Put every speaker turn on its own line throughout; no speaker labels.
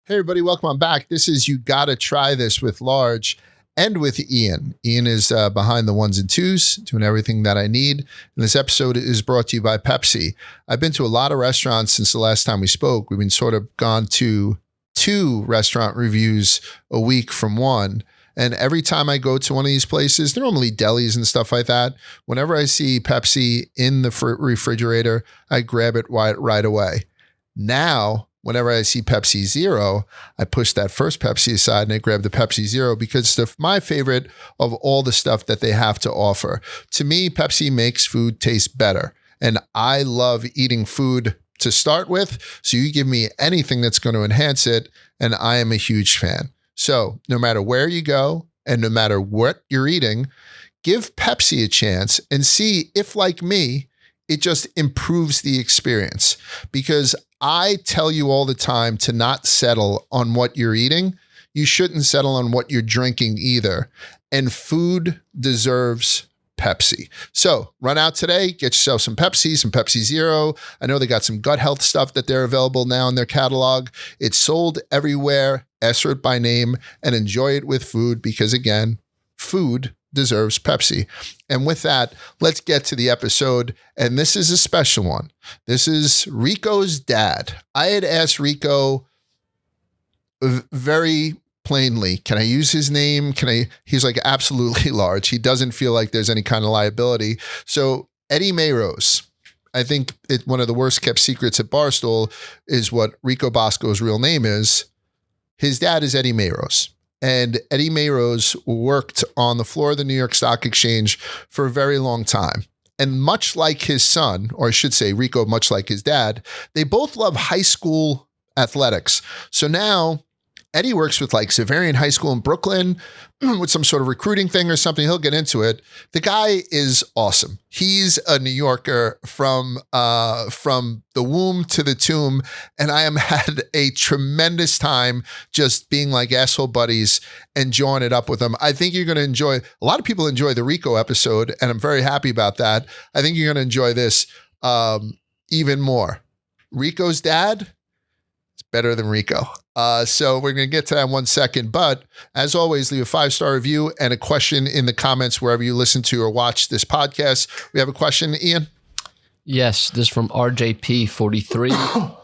Hey everybody, welcome on back. This is You Gotta Try This with Large and with Ian. Ian is behind the ones and twos, doing everything that I need. And this episode is brought to you by Pepsi. I've been to a lot of restaurants since the last time we spoke. We've been sort of gone to 2 restaurant reviews a week from one. And every time I go to one of these places, they're normally delis and stuff like that. Whenever I see Pepsi in the refrigerator, I grab it right away. Now, whenever I see Pepsi Zero, I push that first Pepsi aside and I grab the Pepsi Zero because it's my favorite of all the stuff that they have to offer. To me, Pepsi makes food taste better. And I love eating food to start with. So you give me anything that's going to enhance it, and I am a huge fan. So no matter where you go and no matter what you're eating, give Pepsi a chance and see if, like me, it just improves the experience. Because I tell you all the time to not settle on what you're eating. You shouldn't settle on what you're drinking either. And food deserves Pepsi. So run out today, get yourself some Pepsi Zero. I know they got some gut health stuff that they're available now in their catalog. It's sold everywhere. Ask for it by name and enjoy it with food because, again, food deserves Pepsi. And with that, let's get to the episode. And this is a special one. This is Rico's dad. I had asked Rico very plainly, can I use his name? He's like, absolutely, Large. He doesn't feel like there's any kind of liability. So Eddie Mayrose, I think one of the worst kept secrets at Barstool is what Rico Bosco's real name is. His dad is Eddie Mayrose. And Eddie Mayrose worked on the floor of the New York Stock Exchange for a very long time. And much like his son, or I should say Rico, much like his dad, they both love high school athletics. So now Eddie works with like Xaverian High School in Brooklyn with some sort of recruiting thing or something. He'll get into it. The guy is awesome. He's a New Yorker from the womb to the tomb. And I am had a tremendous time just being like asshole buddies and jawing it up with them. I think you're going to enjoy, a lot of people enjoy the Rico episode, and I'm very happy about that. I think you're going to enjoy this even more. Rico's dad is better than Rico. So we're going to get to that in 1 second. But as always, leave a 5-star review and a question in the comments wherever you listen to or watch this podcast. We have a question, Ian?
Yes, this is from RJP43.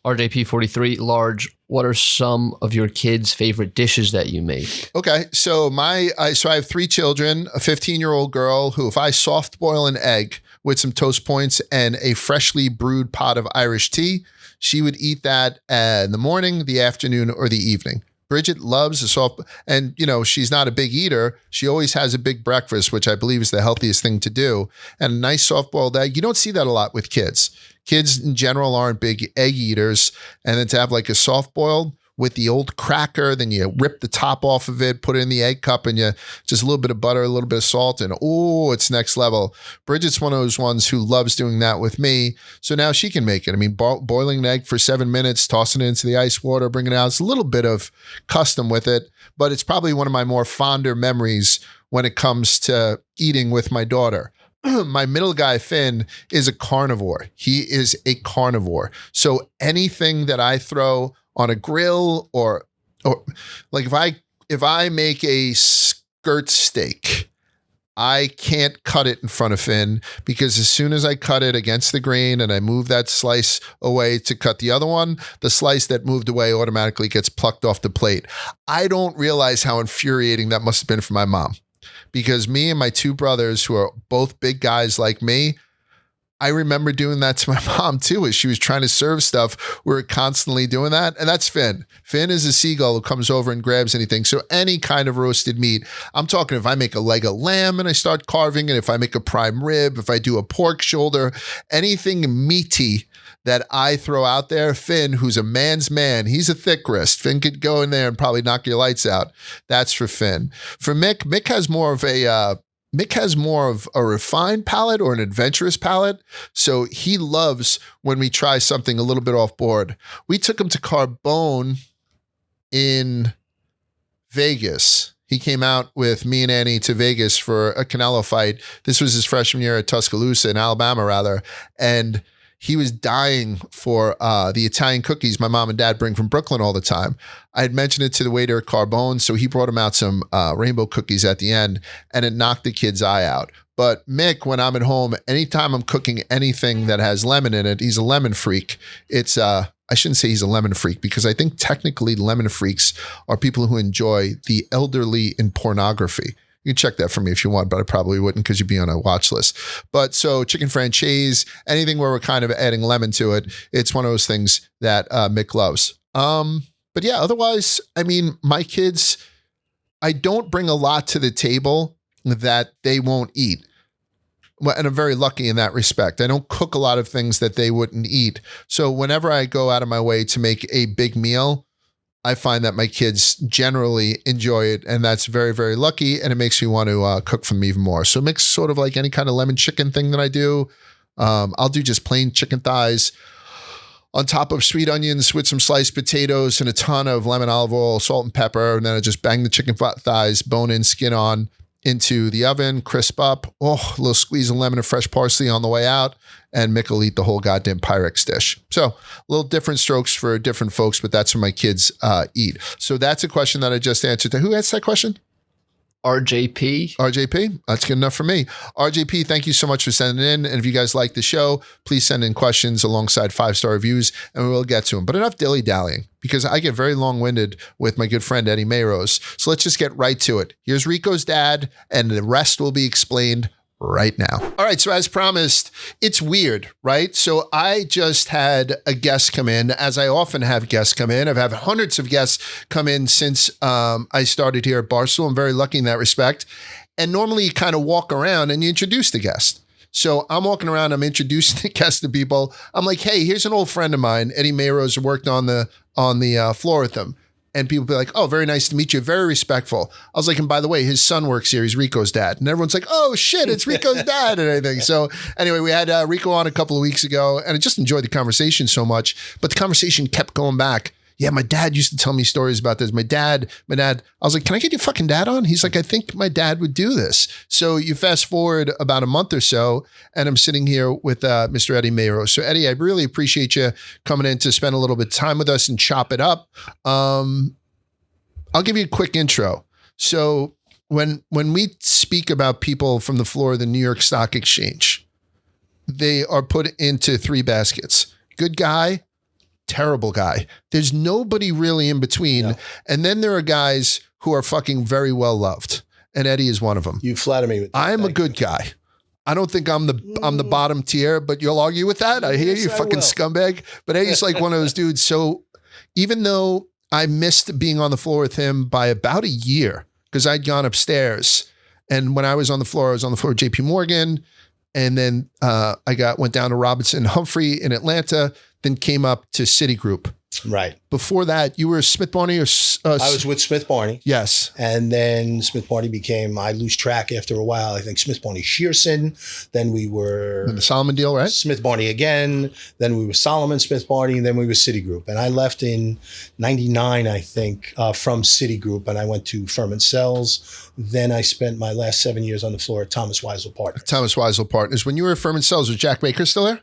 RJP43, Large, what are some of your kids' favorite dishes that you make?
Okay, so I have 3 children, a 15-year-old girl who, if I soft boil an egg with some toast points and a freshly brewed pot of Irish tea, she would eat that in the morning, the afternoon, or the evening. Bridget loves a soft, and she's not a big eater. She always has a big breakfast, which I believe is the healthiest thing to do. And a nice soft-boiled egg. You don't see that a lot with kids. Kids in general aren't big egg eaters. And then to have like a soft-boiled with the old cracker, then you rip the top off of it, put it in the egg cup, and you just a little bit of butter, a little bit of salt, and it's next level. Bridget's one of those ones who loves doing that with me, so now she can make it. I mean, boiling an egg for 7 minutes, tossing it into the ice water, bringing it out. It's a little bit of custom with it, but it's probably one of my more fonder memories when it comes to eating with my daughter. My middle guy, Finn, is a carnivore. He is a carnivore. So anything that I throw on a grill or like if I make a skirt steak, I can't cut it in front of Finn because as soon as I cut it against the grain and I move that slice away to cut the other one, the slice that moved away automatically gets plucked off the plate. I don't realize how infuriating that must have been for my mom, because me and my 2 brothers, who are both big guys like me, I remember doing that to my mom too, as she was trying to serve stuff. We were constantly doing that. And that's Finn. Finn is a seagull who comes over and grabs anything. So any kind of roasted meat, I'm talking if I make a leg of lamb and I start carving it, if I make a prime rib, if I do a pork shoulder, anything meaty that I throw out there, Finn, who's a man's man, he's a thick wrist. Finn could go in there and probably knock your lights out. That's for Finn. For Mick has more of a refined palate or an adventurous palate. So he loves when we try something a little bit off board. We took him to Carbone in Vegas. He came out with me and Annie to Vegas for a Canelo fight. This was his freshman year at Tuscaloosa in Alabama, rather. And he was dying for the Italian cookies my mom and dad bring from Brooklyn all the time. I had mentioned it to the waiter at Carbone, so he brought him out some rainbow cookies at the end, and it knocked the kid's eye out. But Mick, when I'm at home, anytime I'm cooking anything that has lemon in it, he's a lemon freak. It's I shouldn't say he's a lemon freak, because I think technically lemon freaks are people who enjoy the elderly in pornography. You can check that for me if you want, but I probably wouldn't, because you'd be on a watch list. But so chicken franchise, anything where we're kind of adding lemon to it, it's one of those things that Mick loves. But yeah, otherwise, I mean, my kids, I don't bring a lot to the table that they won't eat. Well, and I'm very lucky in that respect. I don't cook a lot of things that they wouldn't eat. So whenever I go out of my way to make a big meal, I find that my kids generally enjoy it, and that's very, very lucky, and it makes me want to cook for them even more. So it makes sort of like any kind of lemon chicken thing that I do. I'll do just plain chicken thighs on top of sweet onions with some sliced potatoes and a ton of lemon, olive oil, salt, and pepper, and then I just bang the chicken thighs, bone in, skin on, into the oven, crisp up. Oh, a little squeeze of lemon and fresh parsley on the way out, and Mick will eat the whole goddamn Pyrex dish. So a little different strokes for different folks, but that's what my kids eat. So that's a question that I just answered. Who asked that question?
RJP.
RJP, that's good enough for me. RJP, thank you so much for sending in. And if you guys like the show, please send in questions alongside 5-star reviews, and we will get to them. But enough dilly-dallying, because I get very long-winded with my good friend Eddie Mayrose. So let's just get right to it. Here's Rico's dad, and the rest will be explained right now. All right, so as promised, it's weird, right? So I just had a guest come in, as I often have guests come in. I've had hundreds of guests come in since I started here at Barstool. I'm very lucky in that respect. And normally you kind of walk around and you introduce the guest. So I'm walking around, I'm introducing the guest to people. I'm like, hey, here's an old friend of mine, Eddie Mayrose, who worked on the floor with him. And people be like, oh, very nice to meet you. Very respectful. I was like, and by the way, his son works here. He's Rico's dad. And everyone's like, oh, shit, it's Rico's dad and everything. So anyway, we had Rico on a couple of weeks ago, and I just enjoyed the conversation so much. But the conversation kept going back. Yeah, my dad used to tell me stories about this. My dad, I was like, can I get your fucking dad on? He's like, I think my dad would do this. So you fast forward about a month or so, and I'm sitting here with Mr. Eddie Mayrose. So Eddie, I really appreciate you coming in to spend a little bit of time with us and chop it up. I'll give you a quick intro. So when we speak about people from the floor of the New York Stock Exchange, they are put into 3 baskets. Good guy, terrible guy. There's nobody really in between. No. And then there are guys who are fucking very well loved. And Eddie is one of them.
You flatter me with that.
I'm a good guy. I don't think I'm the bottom tier, but you'll argue with that. I hear you, fucking scumbag. But Eddie's like one of those dudes. So even though I missed being on the floor with him by about a year, because I'd gone upstairs, and when I was on the floor with JP Morgan, and then I went down to Robinson Humphrey in Atlanta, then came up to Citigroup.
Right.
Before that, you were Smith Barney or
I was with Smith Barney.
Yes.
And then Smith Barney I lose track after a while. I think Smith Barney Shearson. Then we were
the Solomon deal, right?
Smith Barney again. Then we were Solomon Smith Barney, and then we were Citigroup. And I left in 99, I think, from Citigroup, and I went to Furman Cells. Then I spent my last 7 years on the floor at Thomas Weisel Partners.
Thomas Weisel Partners. When you were at Furman Cells, was Jack Baker still there?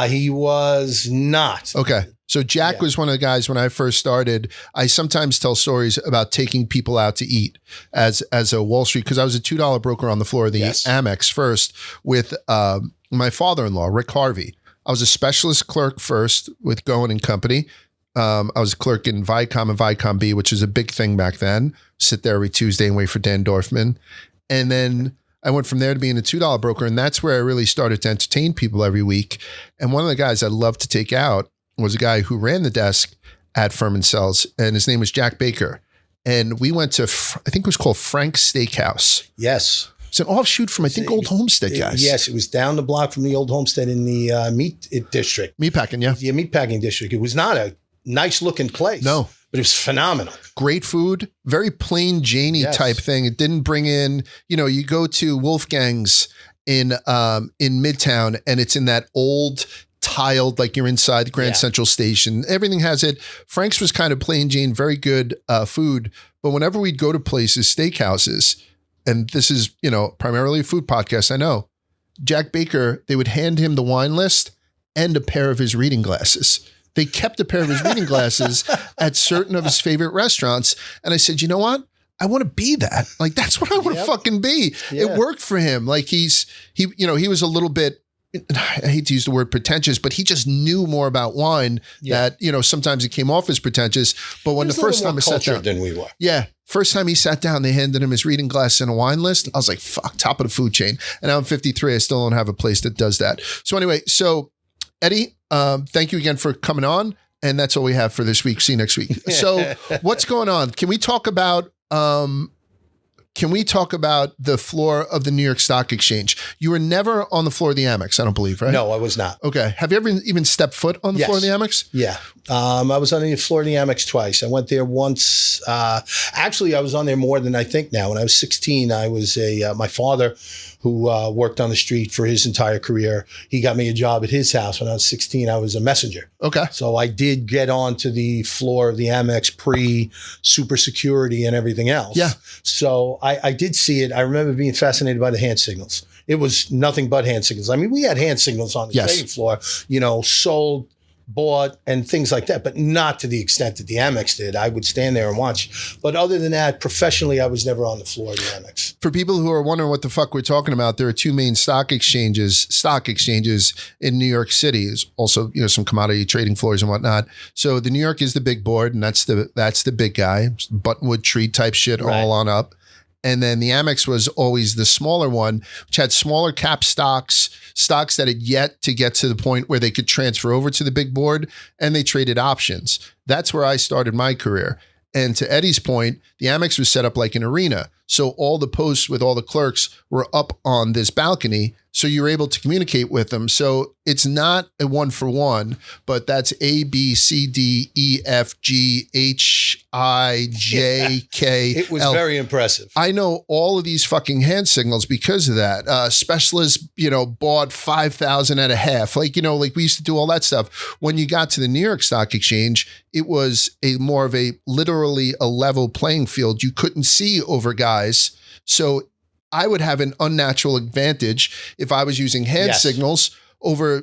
He was not.
Okay. So Jack was one of the guys when I first started. I sometimes tell stories about taking people out to eat as a Wall Street, because I was a $2 broker on the floor of the Amex first with my father-in-law, Rick Harvey. I was a specialist clerk first with Goen and Company. I was a clerk in Viacom and Viacom B, which is a big thing back then. Sit there every Tuesday and wait for Dan Dorfman. And then I went from there to being a $2 broker, and that's where I really started to entertain people every week. And one of the guys I loved to take out was a guy who ran the desk at Furman Cells, and his name was Jack Baker. And we went to, I think it was called Frank's Steakhouse.
Yes.
It's an offshoot from, I think, Old Homestead, guys.
Yes, it was down the block from the Old Homestead in the meat district.
Meatpacking, yeah.
Yeah, meatpacking district. It was not a nice looking place.
No.
But it was phenomenal.
Great food, very plain Janey type thing. It didn't bring in, you go to Wolfgang's in Midtown, and it's in that old tiled, like you're inside the Grand Central Station. Everything has it. Frank's was kind of plain Jane, very good food. But whenever we'd go to places, steakhouses, and this is, primarily a food podcast, I know, Jack Baker, they would hand him the wine list, and a pair of his reading glasses. They kept a pair of his reading glasses at certain of his favorite restaurants. And I said, you know what? I want to be that. Like, that's what I want to fucking be.
Yeah.
It worked for him. Like he was a little bit, I hate to use the word pretentious, but he just knew more about wine that, sometimes it came off as pretentious. But when the first time I sat down,
than we were.
Yeah. First time he sat down, they handed him his reading glass and a wine list. I was like, fuck, top of the food chain. And now I'm 53. I still don't have a place that does that. So anyway, Eddie, thank you again for coming on. And that's all we have for this week. See you next week. So what's going on? Can we talk about the floor of the New York Stock Exchange? You were never on the floor of the Amex, I don't believe, right?
No, I was not.
Okay. Have you ever even stepped foot on the floor of the Amex?
Yeah. I was on the floor of the Amex twice. I went there once. Actually, I was on there more than I think now. When I was 16, I was my father, who worked on the street for his entire career, he got me a job at his house. When I was 16, I was a messenger.
Okay.
So I did get onto the floor of the Amex pre-super security and everything else.
Yeah.
So I did see it. I remember being fascinated by the hand signals. It was nothing but hand signals. I mean, we had hand signals on the trading floor, sold, bought, and things like that, but not to the extent that the Amex did. I would stand there and watch. But other than that, professionally, I was never on the floor of the Amex.
For people who are wondering what the fuck we're talking about, there are two main stock exchanges in New York City. There's also, some commodity trading floors and whatnot. So the New York is the big board, and that's the big guy, buttonwood tree type shit, all on up. And then the Amex was always the smaller one, which had smaller cap stocks that had yet to get to the point where they could transfer over to the big board, and they traded options. That's where I started my career. And to Eddie's point, the Amex was set up like an arena. So all the posts with all the clerks were up on this balcony. So you were able to communicate with them. So it's not a 1-for-1, but that's A, B, C, D, E, F, G, H, I, J, K.
It was
L.
very impressive.
I know all of these fucking hand signals because of that. Specialists, bought 5,000 at a half. Like we used to do all that stuff. When you got to the New York Stock Exchange, it was literally a level playing field. You couldn't see over guys. So I would have an unnatural advantage if I was using hand signals over,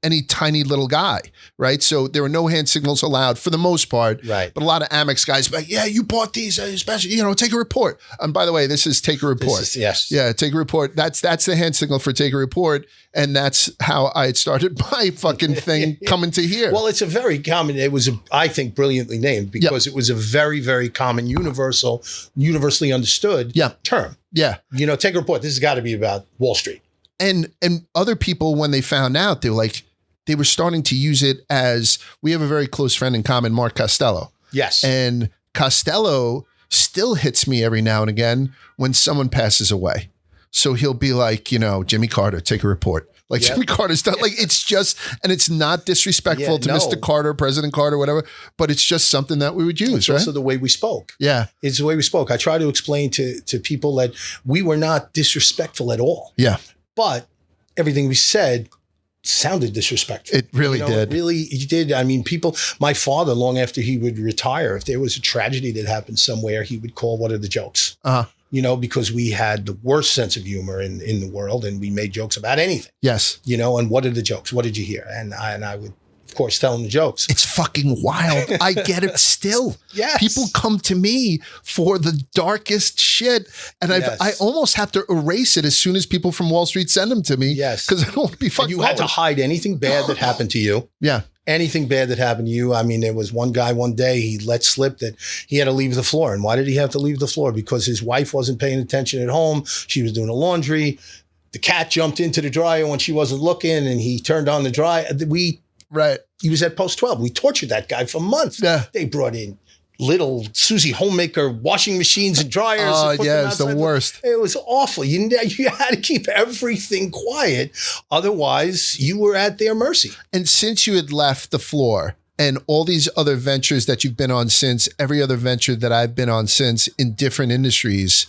any tiny little guy, right? So there were no hand signals allowed for the most part.
Right.
But a lot of Amex guys, like, yeah, you bought these, especially, take a report. And by the way, this is take a report.
Yes.
Yeah, take a report. That's the hand signal for take a report. And that's how I had started my fucking thing coming to here.
Well, it's a very common, I think, brilliantly named because it was a very, very common, universally understood term.
Yeah.
Take a report. This has got to be about Wall Street.
And other people, when they found out, they were starting to use it as, we have a very close friend in common, Mark Costello.
Yes.
And Costello still hits me every now and again when someone passes away. So he'll be like, Jimmy Carter, take a report. Like Jimmy Carter's done. Like, it's just, and it's not disrespectful to Mr. Carter, President Carter, whatever, but it's just something that we would use,
it's
right?
also the way we spoke.
Yeah.
It's the way we spoke. I try to explain to people that we were not disrespectful at all.
Yeah.
But everything we said sounded disrespectful.
It really did.
It really did. I mean, my father, long after he would retire, if there was a tragedy that happened somewhere, he would call, what are the jokes?
Uh-huh.
Because we had the worst sense of humor in the world, and we made jokes about anything.
Yes.
And what are the jokes? What did you hear? And I would, of course, tell them the jokes.
It's fucking wild. I get it still.
Yes.
People come to me for the darkest shit. And I almost have to erase it as soon as people from Wall Street send them to me.
Yes.
Because I don't want to be fucking
You had to hide anything bad that happened to you.
Yeah.
Anything bad that happened to you. I mean, there was one guy one day, he let slip that he had to leave the floor. And why did he have to leave the floor? Because his wife wasn't paying attention at home. She was doing the laundry. The cat jumped into the dryer when she wasn't looking, and he turned on the dryer. He was at post 12. We tortured that guy for months.
Yeah.
They brought in little Susie Homemaker washing machines and dryers.
Oh, yeah, it's the worst.
It was awful. You had to keep everything quiet. Otherwise, you were at their mercy.
And since you had left the floor and all these other ventures that you've been on since, every other venture that I've been on since in different industries,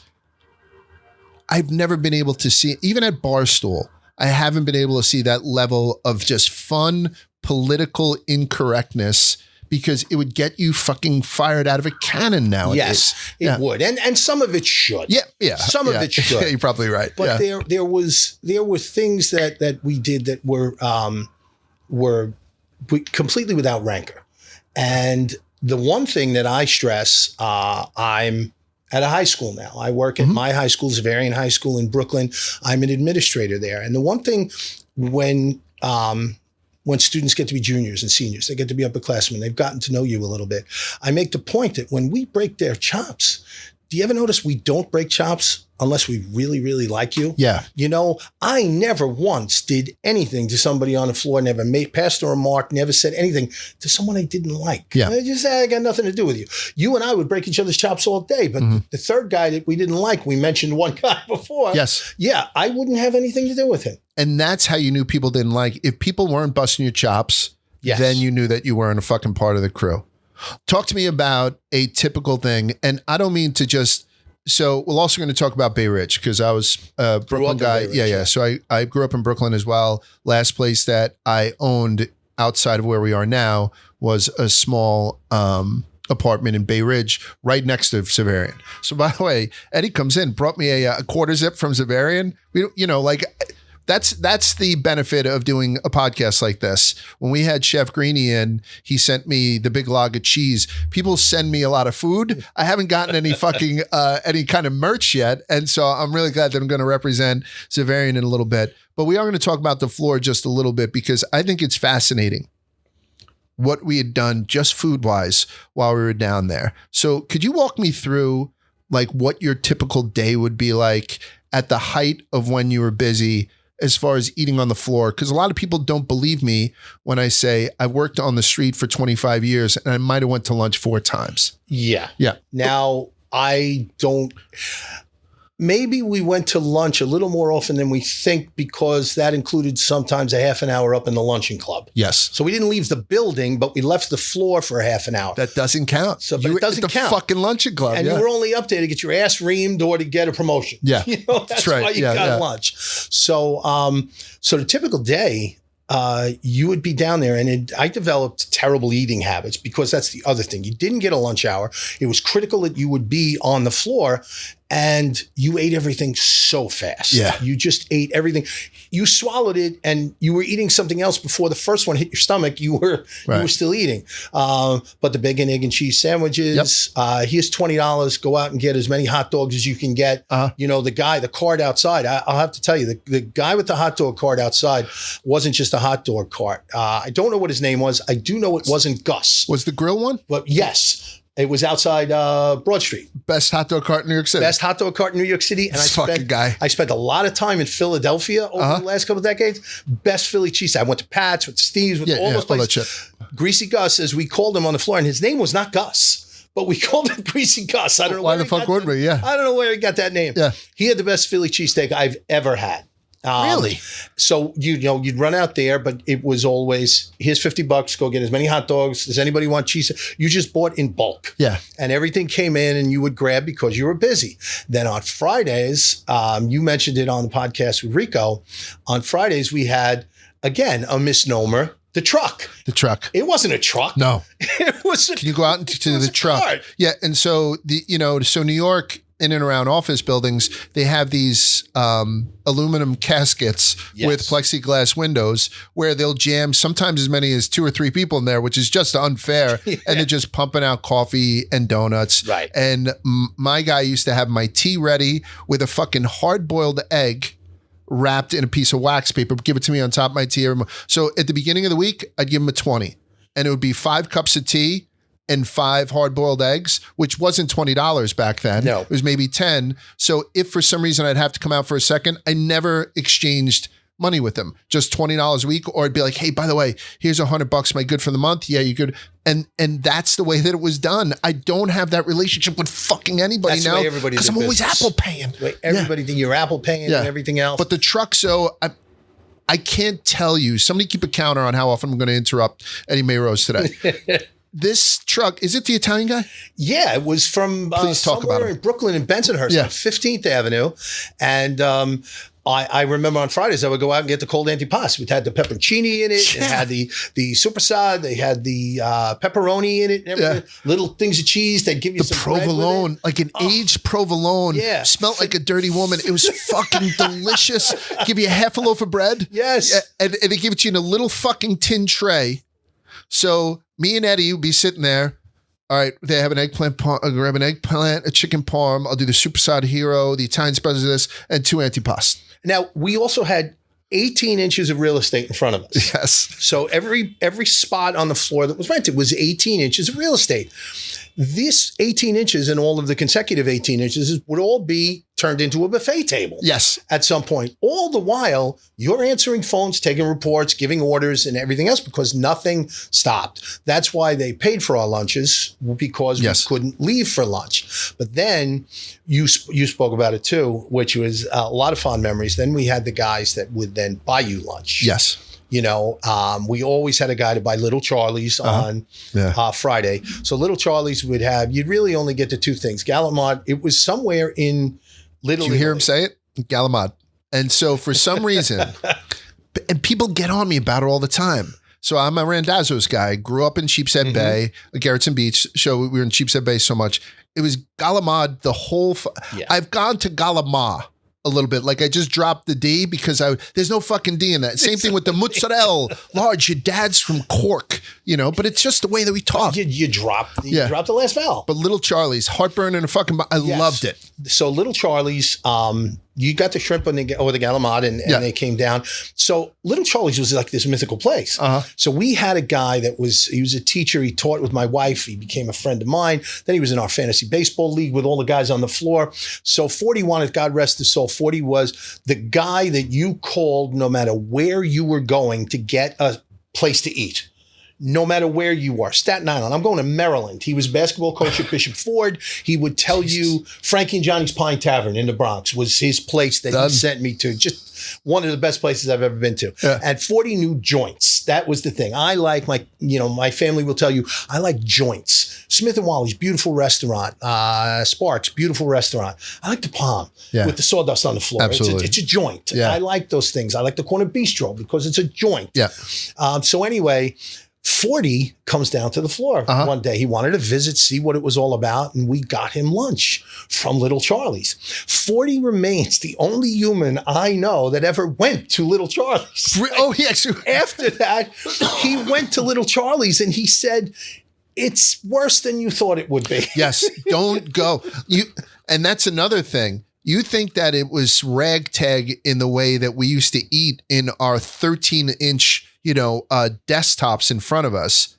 I've never been able to see, even at Barstool, I haven't been able to see that level of just fun political incorrectness because it would get you fucking fired out of a cannon nowadays.
Yes, it would. And some of it should.
Yeah.
Some of it should.
You're probably right.
But there were things that we did that were completely without rancor. And the one thing that I stress, I'm at a high school now. I work at my high school, Xaverian High School in Brooklyn. I'm an administrator there. And the one thing when students get to be juniors and seniors, they get to be upperclassmen, they've gotten to know you a little bit. I make the point that when we break their chops, do you ever notice we don't break chops unless we really, really like you?
Yeah.
You know, I never once did anything to somebody on the floor, never passed a remark, never said anything to someone I didn't like.
Yeah.
I just said, I got nothing to do with you. You and I would break each other's chops all day, but the third guy that we didn't like, we mentioned one guy before.
Yes.
Yeah, I wouldn't have anything to do with him.
And that's how you knew people didn't like. If people weren't busting your chops, then you knew that you weren't a fucking part of the crew. Talk to me about a typical thing. And I don't mean to just, so we're also going to talk about Bay Ridge because I was a Brooklyn guy. Yeah. So I grew up in Brooklyn as well. Last place that I owned outside of where we are now was a small apartment in Bay Ridge right next to Xaverian. So by the way, Eddie comes in, brought me a quarter zip from Xaverian. That's the benefit of doing a podcast like this. When we had Chef Greeny in, he sent me the big log of cheese. People send me a lot of food. I haven't gotten any fucking any kind of merch yet. And so I'm really glad that I'm going to represent Xaverian in a little bit. But we are going to talk about the floor just a little bit because I think it's fascinating what we had done just food-wise while we were down there. So could you walk me through like what your typical day would be like at the height of when you were busy as far as eating on the floor? Because a lot of people don't believe me when I say I worked on the street for 25 years and I might have went to lunch 4 times.
Yeah.
Yeah.
Now, maybe we went to lunch a little more often than we think because that included sometimes a half an hour up in the luncheon club.
Yes.
So we didn't leave the building, but we left the floor for a half an hour.
That doesn't count.
So, but
you
it doesn't
were at the
count.
Fucking luncheon club.
And you were only up there to get your ass reamed or to get a promotion.
Yeah.
You know, that's
right.
why you got lunch. So, so the typical day, you would be down there and I developed terrible eating habits because that's the other thing. You didn't get a lunch hour. It was critical that you would be on the floor and you ate everything so fast.
Yeah.
You just ate everything. You swallowed it and you were eating something else before the first one hit your stomach. You were still eating. But the bacon, egg, and cheese sandwiches, here's $20. Go out and get as many hot dogs as you can get. You know, the cart outside, I'll have to tell you, the guy with the hot dog cart outside wasn't just a hot dog cart. I don't know what his name was. I do know it wasn't Gus.
Was the grill one?
But yes. It was outside Broad Street.
Best hot dog cart in New York City.
Best hot dog cart in New York City. And I spent a lot of time in Philadelphia over the last couple of decades. Best Philly cheese. I went to Pat's, with Steve's, with all those places. Greasy Gus, as we called him on the floor, and his name was not Gus, but we called him Greasy Gus. I don't know
why the fuck would we? Yeah.
I don't know where he got that name.
Yeah.
He had the best Philly cheesesteak I've ever had.
Really?
So, you'd run out there, but it was always, here's $50, go get as many hot dogs. Does anybody want cheese? You just bought in bulk.
Yeah.
And everything came in and you would grab because you were busy. Then on Fridays, you mentioned it on the podcast with Rico. On Fridays, we had, again, a misnomer, the truck.
The truck.
It wasn't a truck.
No.
It was
Can you go out into the truck?
Cart.
Yeah. And so, so New York, in and around office buildings, they have these aluminum caskets with plexiglass windows where they'll jam sometimes as many as 2 or 3 people in there, which is just unfair. And they're just pumping out coffee and donuts.
Right.
And my guy used to have my tea ready with a fucking hard-boiled egg wrapped in a piece of wax paper, give it to me on top of my tea. So at the beginning of the week, I'd give him a 20. And it would be 5 cups of tea and 5 hard-boiled eggs, which wasn't $20 back then.
No.
It was maybe 10. So if for some reason I'd have to come out for a second, I never exchanged money with them. Just $20 a week, or I'd be like, hey, by the way, here's $100. Am I good for the month? Yeah, you good. And that's the way that it was done. I don't have that relationship with fucking anybody now because I'm always Apple paying.
Everybody think you're Apple paying and everything else.
But the truck, so I can't tell you. Somebody keep a counter on how often I'm going to interrupt Eddie Mayrose today. This truck, is it the Italian guy?
Yeah, it was from
Please talk about
somewhere
him.
in Brooklyn in Bensonhurst, on 15th Avenue. And I remember on Fridays I would go out and get the cold antipasto. It had the pepperoncini in it. It had the supersad. They had the pepperoni in it. And everything. Little things of cheese. They'd give you some
provolone, like an aged provolone.
Yeah.
Smelled like a dirty woman. It was fucking delicious. Give you a half a loaf of bread.
Yes.
And they give it to you in a little fucking tin tray. So me and Eddie would be sitting there. All right, they have an eggplant, grab an eggplant, a chicken parm. I'll do the supersad hero, the Italian special this, and 2 antipasto.
Now, we also had 18 inches of real estate in front of us.
Yes.
So every spot on the floor that was rented was 18 inches of real estate. This 18 inches and all of the consecutive 18 inches would all be turned into a buffet table.
Yes.
At some point. All the while, you're answering phones, taking reports, giving orders, and everything else because nothing stopped. That's why they paid for our lunches, because we couldn't leave for lunch. But then you spoke about it too, which was a lot of fond memories. Then we had the guys that would then buy you lunch.
Yes.
You know, we always had a guy to buy Little Charlie's on Friday. So Little Charlie's would have, you'd really only get the two things. Galamad, it was somewhere in Little.
Did you hear him say it? Galamad. And so for some reason, and people get on me about it all the time. So I'm a Randazzo's guy, grew up in Sheepshead Bay, Garrettson Beach. So we were in Sheepshead Bay so much. It was Galamad the whole, I've gone to Galama a little bit. Like I just dropped the D because there's no fucking D in that. Same thing with the mozzarella large. Your dad's from Cork, you know, but it's just the way that we talk.
You dropped the last vowel.
But Little Charlie's, heartburn and a fucking, I loved it.
So Little Charlie's, you got the shrimp or the galamad and they came down. So Little Charlie's was like this mythical place. So we had a guy he was a teacher. He taught with my wife. He became a friend of mine. Then he was in our fantasy baseball league with all the guys on the floor. So 40 wanted, God rest his soul, 40 was the guy that you called no matter where you were going to get a place to eat. No matter where you are. Staten Island. I'm going to Maryland. He was a basketball coach at Bishop Ford. He would tell you Frankie and Johnny's Pine Tavern in the Bronx was his place that he sent me to. Just one of the best places I've ever been to. Yeah. And 40 new joints. That was the thing. I like my family will tell you, I like joints. Smith & Wally's, beautiful restaurant. Sparks, beautiful restaurant. I like the Palm with the sawdust on the floor.
Absolutely.
It's a joint.
Yeah.
I like those things. I like the Corner Bistro because it's a joint.
Yeah.
So anyway, 40 comes down to the floor one day. He wanted to visit, see what it was all about, and we got him lunch from Little Charlie's. 40 remains the only human I know that ever went to Little Charlie's.
Oh, yes.
After that, he went to Little Charlie's and he said, it's worse than you thought it would be.
Yes, don't go. And that's another thing. You think that it was ragtag in the way that we used to eat in our 13-inch, desktops in front of us.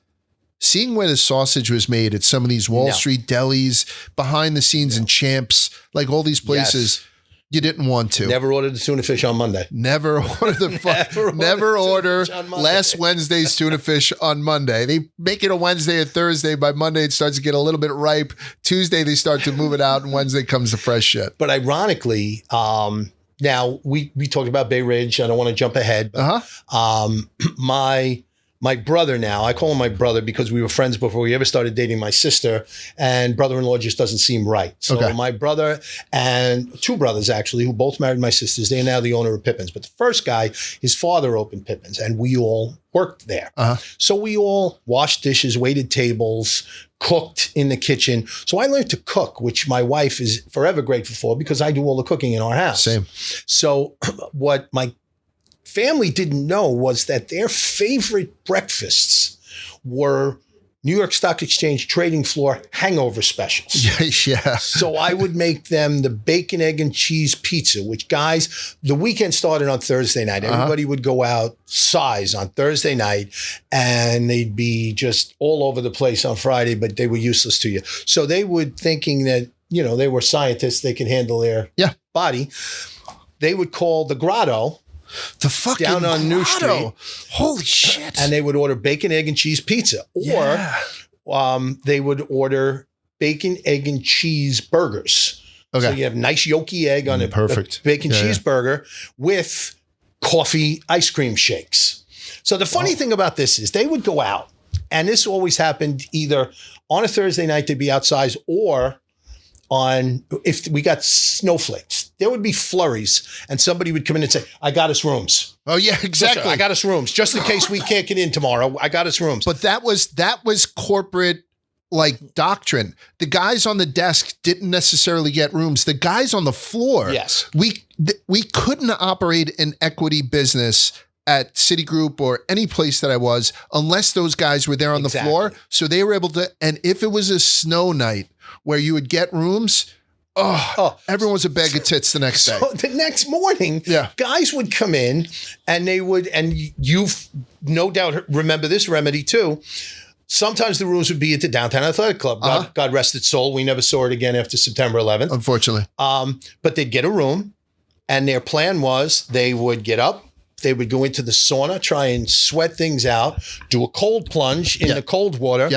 Seeing where the sausage was made at some of these Wall Street delis, behind the scenes in Champs, like all these places, you didn't want to.
Never ordered the tuna fish on Monday.
Never order last Wednesday's tuna fish on Monday. They make it a Wednesday or Thursday. By Monday, it starts to get a little bit ripe. Tuesday, they start to move it out, and Wednesday comes the fresh shit.
But ironically, now we talked about Bay Ridge. I don't want to jump ahead, but my brother now, I call him my brother because we were friends before we ever started dating my sister, and brother-in-law just doesn't seem right. So my brother and two brothers actually, who both married my sisters, they are now the owner of Pippin's. But the first guy, his father opened Pippin's, and we all worked there. So we all washed dishes, waited tables, cooked in the kitchen. So I learned to cook, which my wife is forever grateful for because I do all the cooking in our house.
Same.
So what my family didn't know was that their favorite breakfasts were New York Stock Exchange trading floor hangover specials.
Yeah.
So I would make them the bacon, egg, and cheese pizza, which guys, the weekend started on Thursday night. Everybody would go out size on Thursday night and they'd be just all over the place on Friday, but they were useless to you. So they would, thinking that, they were scientists, they could handle their body. They would call the Grotto.
The fucking
down on New
Street. Holy shit.
And they would order bacon, egg, and cheese pizza. Or they would order bacon, egg, and cheese burgers. Okay. So you have nice yolky egg on a bacon cheeseburger with coffee ice cream shakes. So the funny thing about this is they would go out, and this always happened either on a Thursday night, they'd be outside, or if we got snowflakes. there would be flurries, and somebody would come in and say, I got us rooms.
Oh yeah, exactly.
I got us rooms just in case we can't get in tomorrow. I got us rooms.
But that was corporate like doctrine. The guys on the desk didn't necessarily get rooms. The guys on the floor.
Yes.
We couldn't operate an equity business at Citigroup or any place that I was unless those guys were there on the floor. So they were able to, and if it was a snow night where you would get rooms, everyone was a bag of tits the next day.
So the next morning, guys would come in and they would, and you've no doubt remember this remedy too. Sometimes the rooms would be at the Downtown Athletic Club. God rest its soul. We never saw it again after September 11th.
Unfortunately.
But they'd get a room, and their plan was they would get up, they would go into the sauna, try and sweat things out, do a cold plunge in the cold water,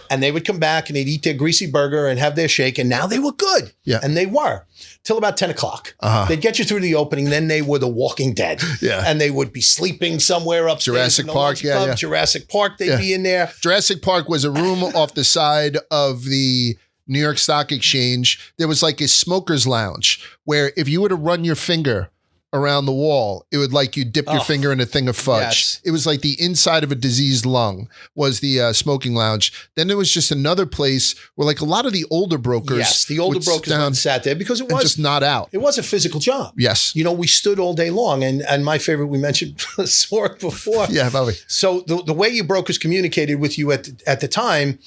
and they would come back and they'd eat their greasy burger and have their shake, and now they were good. And they were. Till about 10 o'clock. They'd get you through the opening, then they were the Walking Dead. And they would be sleeping somewhere upstairs.
Jurassic Park,
Jurassic Park, they'd be in there.
Jurassic Park was a room off the side of the New York Stock Exchange. There was like a smoker's lounge where if you were to run your finger around the wall, it would like you dip your finger in a thing of fudge. Yes. It was like the inside of a diseased lung was the smoking lounge. Then there was just another place where like a lot of the older brokers.
Yes, the older brokers sat there because it was
just not out.
It was a physical job.
Yes.
You know, we stood all day long. And my favorite, we mentioned Sork before.
Yeah, Bobby.
So the way your brokers communicated with you at the time,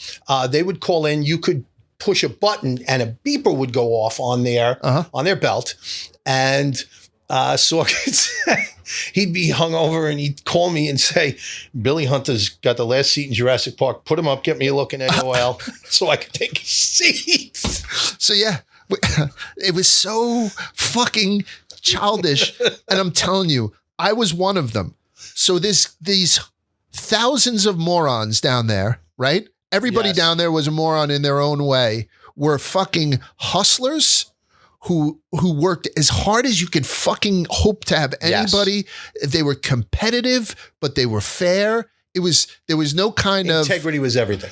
they would call in, you could push a button and a beeper would go off on their belt. And Sork, he'd be hungover and he'd call me and say, Billy Hunter's got the last seat in Jurassic Park. Put him up, get me a look in NOL so I could take a seat.
So yeah, it was so fucking childish. And I'm telling you, I was one of them. So these thousands of morons down there, right? Everybody down there was a moron in their own way, were fucking hustlers who worked as hard as you could fucking hope to have anybody. They were competitive, but they were fair. There was no kind of
integrity was everything.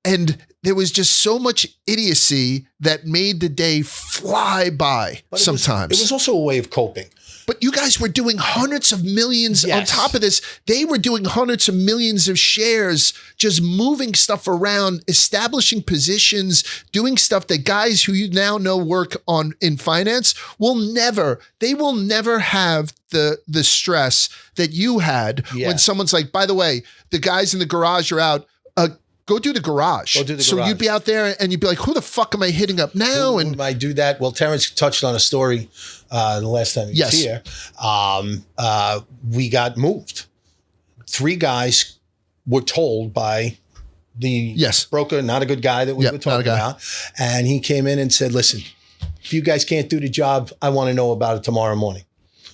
And there was just so much idiocy that made the day fly by sometimes.
It was also a way of coping.
But you guys were doing hundreds of millions on top of this. They were doing hundreds of millions of shares, just moving stuff around, establishing positions, doing stuff that guys who you now know work on in finance will never have the stress that you had when someone's like, by the way, the guys in the garage are out. Go do the garage. So you'd be out there and you'd be like, who the fuck am I hitting up now?
And I do that. Well, Terrence touched on a story the last time he was here. We got moved. 3 guys were told by the broker, not a good guy that we were talking about. And he came in and said, listen, if you guys can't do the job, I want to know about it tomorrow morning.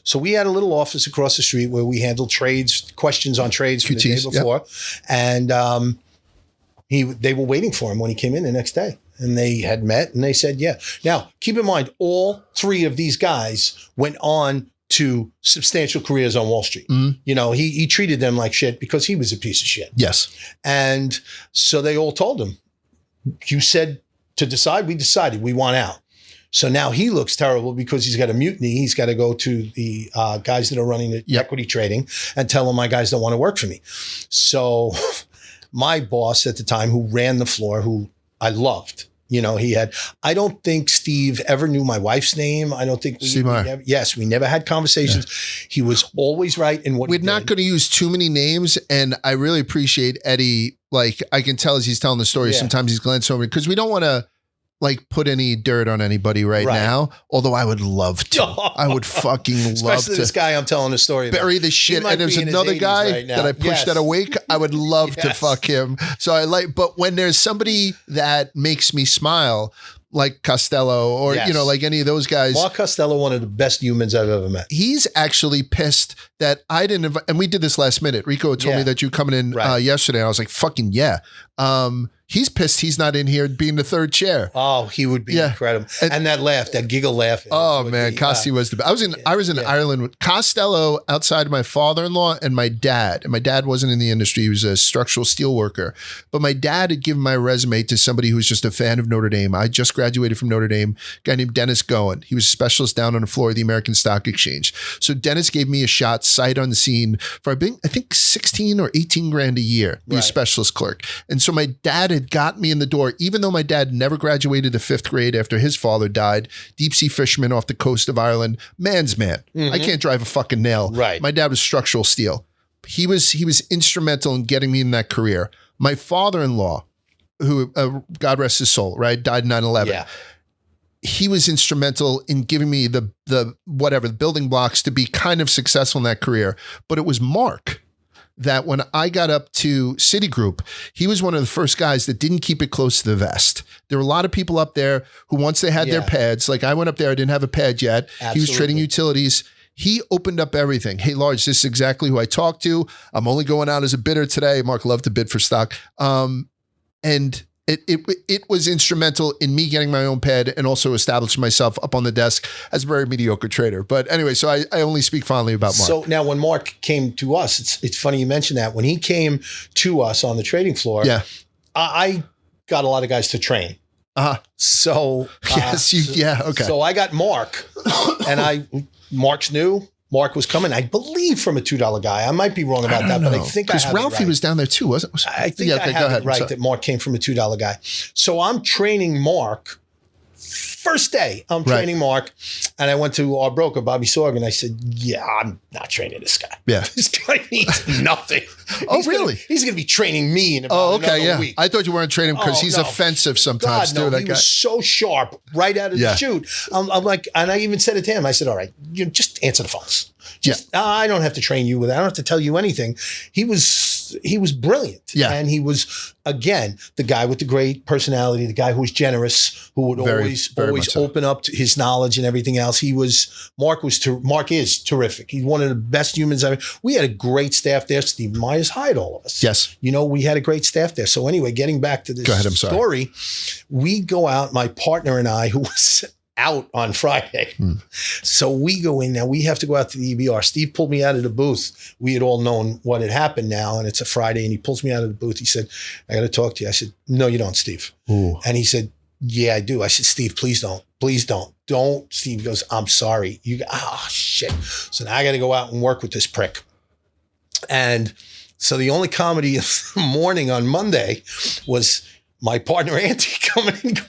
So we had a little office across the street where we handled trades, questions on trades from the day before. And they were waiting for him when he came in the next day, and they had met and they said, yeah. Now, keep in mind, all 3 of these guys went on to substantial careers on Wall Street. Mm-hmm. You know, he treated them like shit because he was a piece of shit.
Yes.
And so they all told him, you said to decide, we decided we want out. So now he looks terrible because he's got a mutiny. He's got to go to the guys that are running the equity trading and tell them my guys don't want to work for me. So my boss at the time, who ran the floor, who I loved, you know, I don't think Steve ever knew my wife's name. I don't think we never had conversations. Yeah. He was always right in what
we're not going to use too many names. And I really appreciate Eddie. Like, I can tell as he's telling the story, sometimes he's glancing over because we don't want to like put any dirt on anybody right now. Although I would love to. I would fucking love to.
Especially this guy I'm telling the story about.
Bury the shit. And there's another guy that I pushed at a wake. I would love to fuck him. So but when there's somebody that makes me smile, like Costello or, you know, like any of those guys.
Mark Costello, one of the best humans I've ever met.
He's actually pissed that I didn't, and we did this last minute. Rico told me that you coming in yesterday. And I was like, fucking yeah. He's pissed he's not in here being the third chair.
Oh, he would be incredible. And that laugh, that giggle laugh.
Oh man, Costi was the best. I was in Ireland with Costello outside of my father-in-law and my dad. And my dad wasn't in the industry. He was a structural steel worker. But my dad had given my resume to somebody who was just a fan of Notre Dame. I just graduated from Notre Dame, a guy named Dennis Goen. He was a specialist down on the floor of the American Stock Exchange. So Dennis gave me a shot, sight unseen, for I think 16 or 18 grand a year, be a specialist clerk. And so my dad had got me in the door, even though my dad never graduated the 5th grade after his father died, deep sea fisherman off the coast of Ireland, man's man. I can't drive a fucking nail.
Right.
My dad was structural steel. He was instrumental in getting me in that career. My father-in-law, who, God rest his soul, right, died in 9/11.
Yeah.
He was instrumental in giving me the building blocks to be kind of successful in that career. But it was Mark that when I got up to Citigroup, he was one of the first guys that didn't keep it close to the vest. There were a lot of people up there who, once they had their pads, like I went up there, I didn't have a pad yet.
Absolutely. He
was trading utilities. He opened up everything. Hey, Large, this is exactly who I talked to. I'm only going out as a bidder today. Mark loved to bid for stock. And it was instrumental in me getting my own pad and also establishing myself up on the desk as a very mediocre trader. But anyway, so I only speak fondly about Mark.
So now when Mark came to us, it's funny you mentioned that. When he came to us on the trading floor, I got a lot of guys to train. So okay. So I got Mark, and Mark's new. Mark was coming, I believe, from a $2 guy. I might be wrong about that, but I think I have it right.
Because Ralphie was down there too, wasn't it?
I think I have it right that Mark came from a $2 guy. So I'm training Mark. First day, I'm training Mark, and I went to our broker, Bobby Sorg, and I said, yeah, I'm not training this guy.
Yeah.
This guy needs nothing.
Really?
He's going to be training me in about another week.
I thought you weren't training because he's offensive sometimes.
God, no, he was so sharp right out of the chute. I'm like, and I even said it to him. I said, all right, you just answer the phones. I don't have to train you with that. I don't have to tell you anything. He was brilliant. Yeah. And he was, again, the guy with the great personality, the guy who was generous, who would always open up to his knowledge and everything else. Mark is terrific. He's one of the best humans we had a great staff there. Steve Myers hired all of us.
Yes.
We had a great staff there. So anyway, getting back to this story, we go out, my partner and I, who was out on Friday. So we go in now. We have to go out to the EBR. Steve pulled me out of the booth. We had all known what had happened now, and it's a Friday, and he pulls me out of the booth. He said, I got to talk to you. I said, no, you don't, Steve. Ooh. And he said, yeah, I do. I said, Steve, please don't. Please don't. Don't. Steve goes, I'm sorry. Shit. So now I got to go out and work with this prick. And so the only comedy of the morning on Monday was my partner, Andy, coming in and going,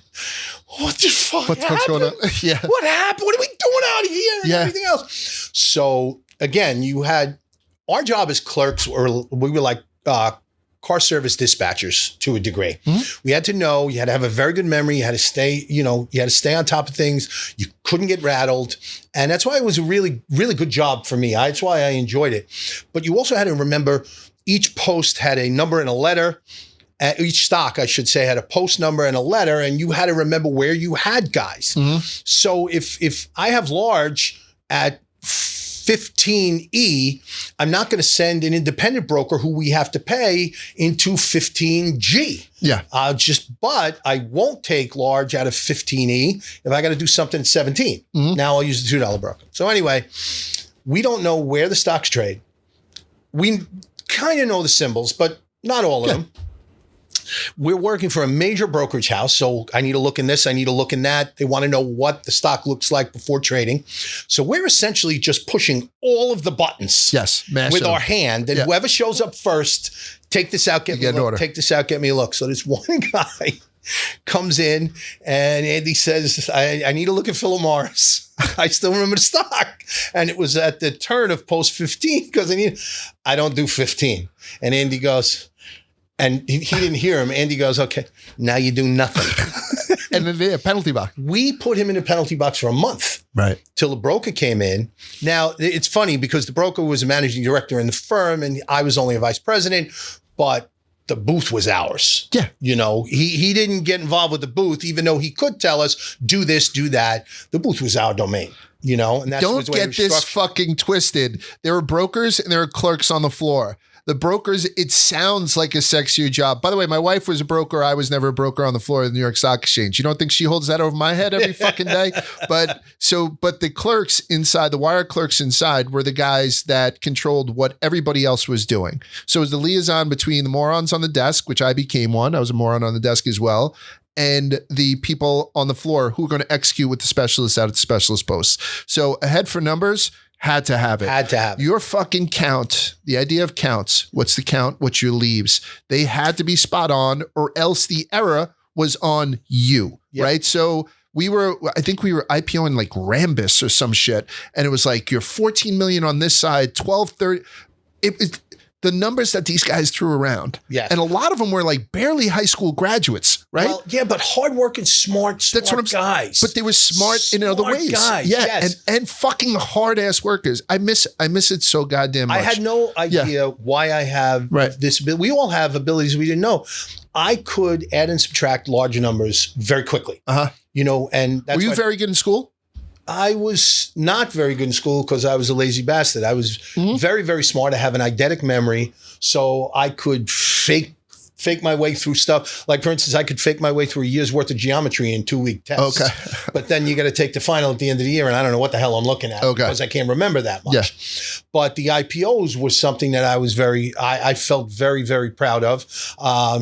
what the fuck happened? What's going on? Yeah. What happened? What are we doing out here and everything else? So again, our job as clerks, or we were like car service dispatchers to a degree. Mm-hmm. We had to know, you had to have a very good memory. You had to stay, you had to stay on top of things. You couldn't get rattled. And that's why it was a really, really good job for me. That's why I enjoyed it. But you also had to remember each post had a number and a letter. Each stock, I should say, had a post number and a letter, and you had to remember where you had guys. Mm-hmm. So if I have large at 15E, I'm not going to send an independent broker who we have to pay into 15G. Yeah. But I won't take large out of 15E if I got to do something at 17. Mm-hmm. Now I'll use the $2 broker. So anyway, we don't know where the stocks trade. We kind of know the symbols, but not all of them. We're working for a major brokerage house, so I need to look in this, I need to look in that. They want to know what the stock looks like before trading. So we're essentially just pushing all of the buttons with our hand, and whoever shows up first, take this out, get me a look, take this out, get me a look. So this one guy comes in, and Andy says, I need to look at Philip Morris. I still remember the stock. And it was at the turn of post 15, because I don't do 15. And Andy goes, and he didn't hear him. Andy goes, okay, now you do nothing.
And then a penalty box.
We put him in a penalty box for a month. Right. Till the broker came in. Now, it's funny because the broker was a managing director in the firm and I was only a vice president, but the booth was ours. Yeah. He didn't get involved with the booth, even though he could tell us, do this, do that. The booth was our domain. And that's
don't get this fucking twisted. There are brokers and there are clerks on the floor. The brokers, it sounds like a sexier job. By the way, my wife was a broker. I was never a broker on the floor of the New York Stock Exchange. You don't think she holds that over my head every fucking day? But the clerks inside, the wire clerks inside, were the guys that controlled what everybody else was doing. So it was the liaison between the morons on the desk, which I became one. I was a moron on the desk as well. And the people on the floor who are going to execute with the specialists out at the specialist posts. So a head for numbers, had to have it.
Had to have it.
Your fucking count, the idea of counts, what's the count, what's your leaves? They had to be spot on, or else the error was on you, right? So I think we were IPOing like Rambus or some shit. And it was like, you're 14 million on this side, 12, 30. The numbers that these guys threw around.
Yes.
And a lot of them were like barely high school graduates, right?
Well, yeah, but hardworking, smart guys.
But they were smart in other ways.
Guys,
yeah,
yes.
and fucking hard ass workers. I miss it so goddamn much.
I had no idea why I have this ability. We all have abilities we didn't know. I could add and subtract large numbers very quickly. You know, and that's
were you very good in school?
I was not very good in school because I was a lazy bastard. I was very, very smart. I have an eidetic memory, so I could fake my way through stuff. Like, for instance, I could fake my way through a year's worth of geometry in 2-week tests. Okay. But then you got to take the final at the end of the year, and I don't know what the hell I'm looking at because I can't remember that much. Yeah. But the IPOs was something that I felt very, very proud of.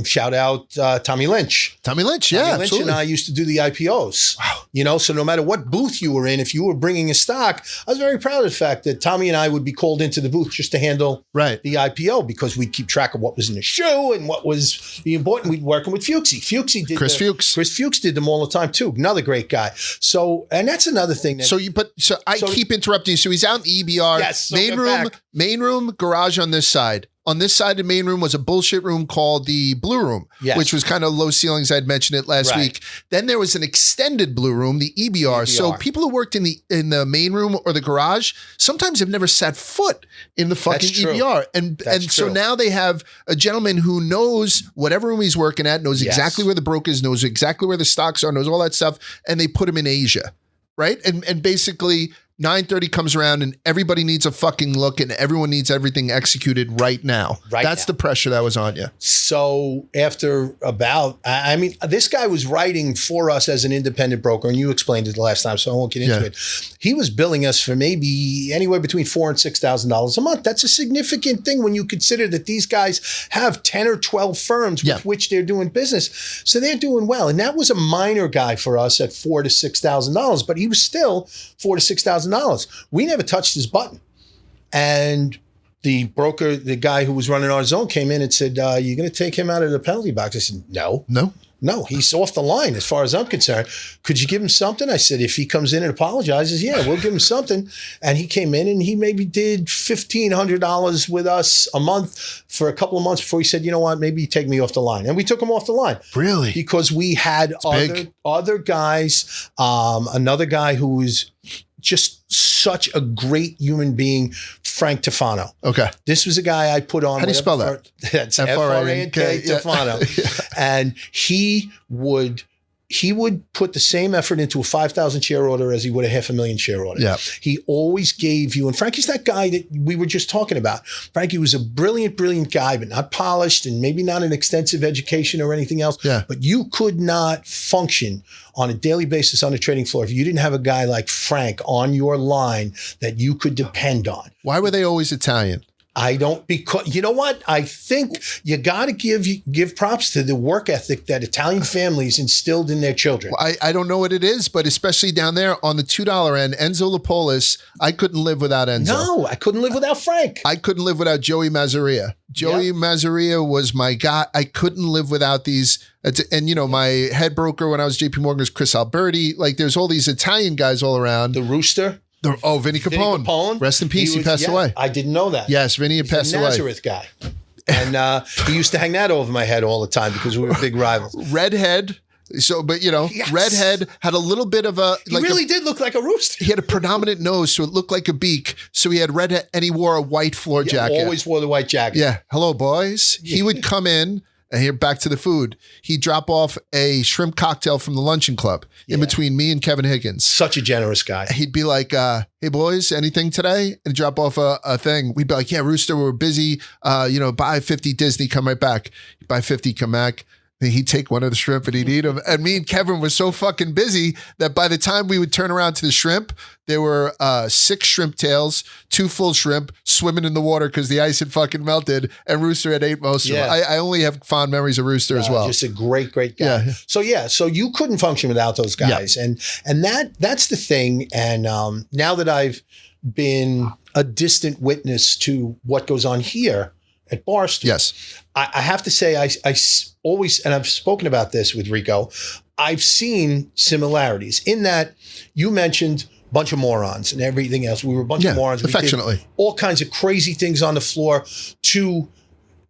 Shout out Tommy Lynch.
Tommy Lynch,
Tommy
yeah,
Lynch
absolutely.
and I used to do the IPOs. Wow. You know, so no matter what booth you were in, if you were bringing a stock, I was very proud of the fact that Tommy and I would be called into the booth just to handle the IPO because we'd keep track of what was in the shoe and what was being bought. And we'd working with Fuchsie. Chris Fuchs did them all the time too. Another great guy. So, and that's another thing.
I keep interrupting you. So he's out in the EBR.
Yes.
Main room, garage on this side. On this side of the main room was a bullshit room called the blue room, which was kind of low ceilings. I'd mentioned it last week. Then there was an extended blue room, the EBR. So people who worked in the main room or the garage sometimes have never set foot in the fucking EBR. And so now they have a gentleman who knows whatever room he's working at, knows exactly where the brokers, knows exactly where the stocks are, knows all that stuff, and they put him in Asia, right? And basically 9:30 comes around and everybody needs a fucking look and everyone needs everything executed right now. That's the pressure that was on you.
So after this guy was writing for us as an independent broker, and you explained it the last time, so I won't get into it. He was billing us for maybe anywhere between $4,000 and $6,000 a month. That's a significant thing when you consider that these guys have 10 or 12 firms with which they're doing business. So they're doing well. And that was a minor guy for us at $4,000 to $6,000, but he was still $4,000 to $6,000. We never touched his button. And the broker, the guy who was running our zone, came in and said, you're going to take him out of the penalty box? I said, no, he's off the line as far as I'm concerned. Could you give him something? I said, if he comes in and apologizes, we'll give him something. And he came in and he maybe did $1,500 with us a month for a couple of months before he said, you know what, maybe take me off the line. And we took him off the line.
Really?
Because we had other guys, another guy who was just such a great human being, Frank Tefano.
Okay.
This was a guy I put on.
How do you spell that?
That's F-R-A-N-K, Tefano. And he would put the same effort into a 5,000 share order as he would a 500,000 share order.
Yeah.
He always gave you, and Frankie's that guy that we were just talking about. Frankie was a brilliant, brilliant guy, but not polished and maybe not an extensive education or anything else.
Yeah.
But you could not function on a daily basis on the trading floor if you didn't have a guy like Frank on your line that you could depend on.
Why were they always Italian?
Because you know what? I think you got to give props to the work ethic that Italian families instilled in their children.
Well, I don't know what it is, but especially down there on the $2 end, Enzo Lapolis, I couldn't live without Enzo.
No, I couldn't live without Frank.
I couldn't live without Joey Mazzaria. Joey Mazzaria was my guy. I couldn't live without these. And, you know, my head broker when I was JP Morgan was Chris Alberti. Like, there's all these Italian guys all around.
The Rooster.
Vinny Capone. Rest in peace. He passed away.
I didn't know that.
Yes, Vinny had passed away.
Nazareth guy. And he used to hang that over my head all the time because we were big rivals.
Redhead. So, but you know, redhead had a little bit of a.
He really did look like a rooster.
He had a predominant nose, so it looked like a beak. So he had redhead, and he wore a white floor jacket.
Always wore the white jacket.
Yeah. Hello, boys. He would come in. And here, back to the food. He'd drop off a shrimp cocktail from the luncheon club in between me and Kevin Higgins.
Such a generous guy.
He'd be like, hey, boys, anything today? And drop off a thing. We'd be like, yeah, Rooster, we're busy. Buy 50 Disney, come right back. Buy 50, come back. And he'd take one of the shrimp and he'd eat them. And me and Kevin were so fucking busy that by the time we would turn around to the shrimp, there were 6 shrimp tails, 2 full shrimp swimming in the water because the ice had fucking melted. And Rooster had ate most of them. I only have fond memories of Rooster as well.
Just a great guy.
Yeah.
So you couldn't function without those guys. Yeah. And that's the thing. And now that I've been a distant witness to what goes on here at Barstool.
Yes.
I have to say, I always, and I've spoken about this with Rico, I've seen similarities in that you mentioned a bunch of morons and everything else. We were a bunch of morons.
Affectionately.
We did all kinds of crazy things on the floor to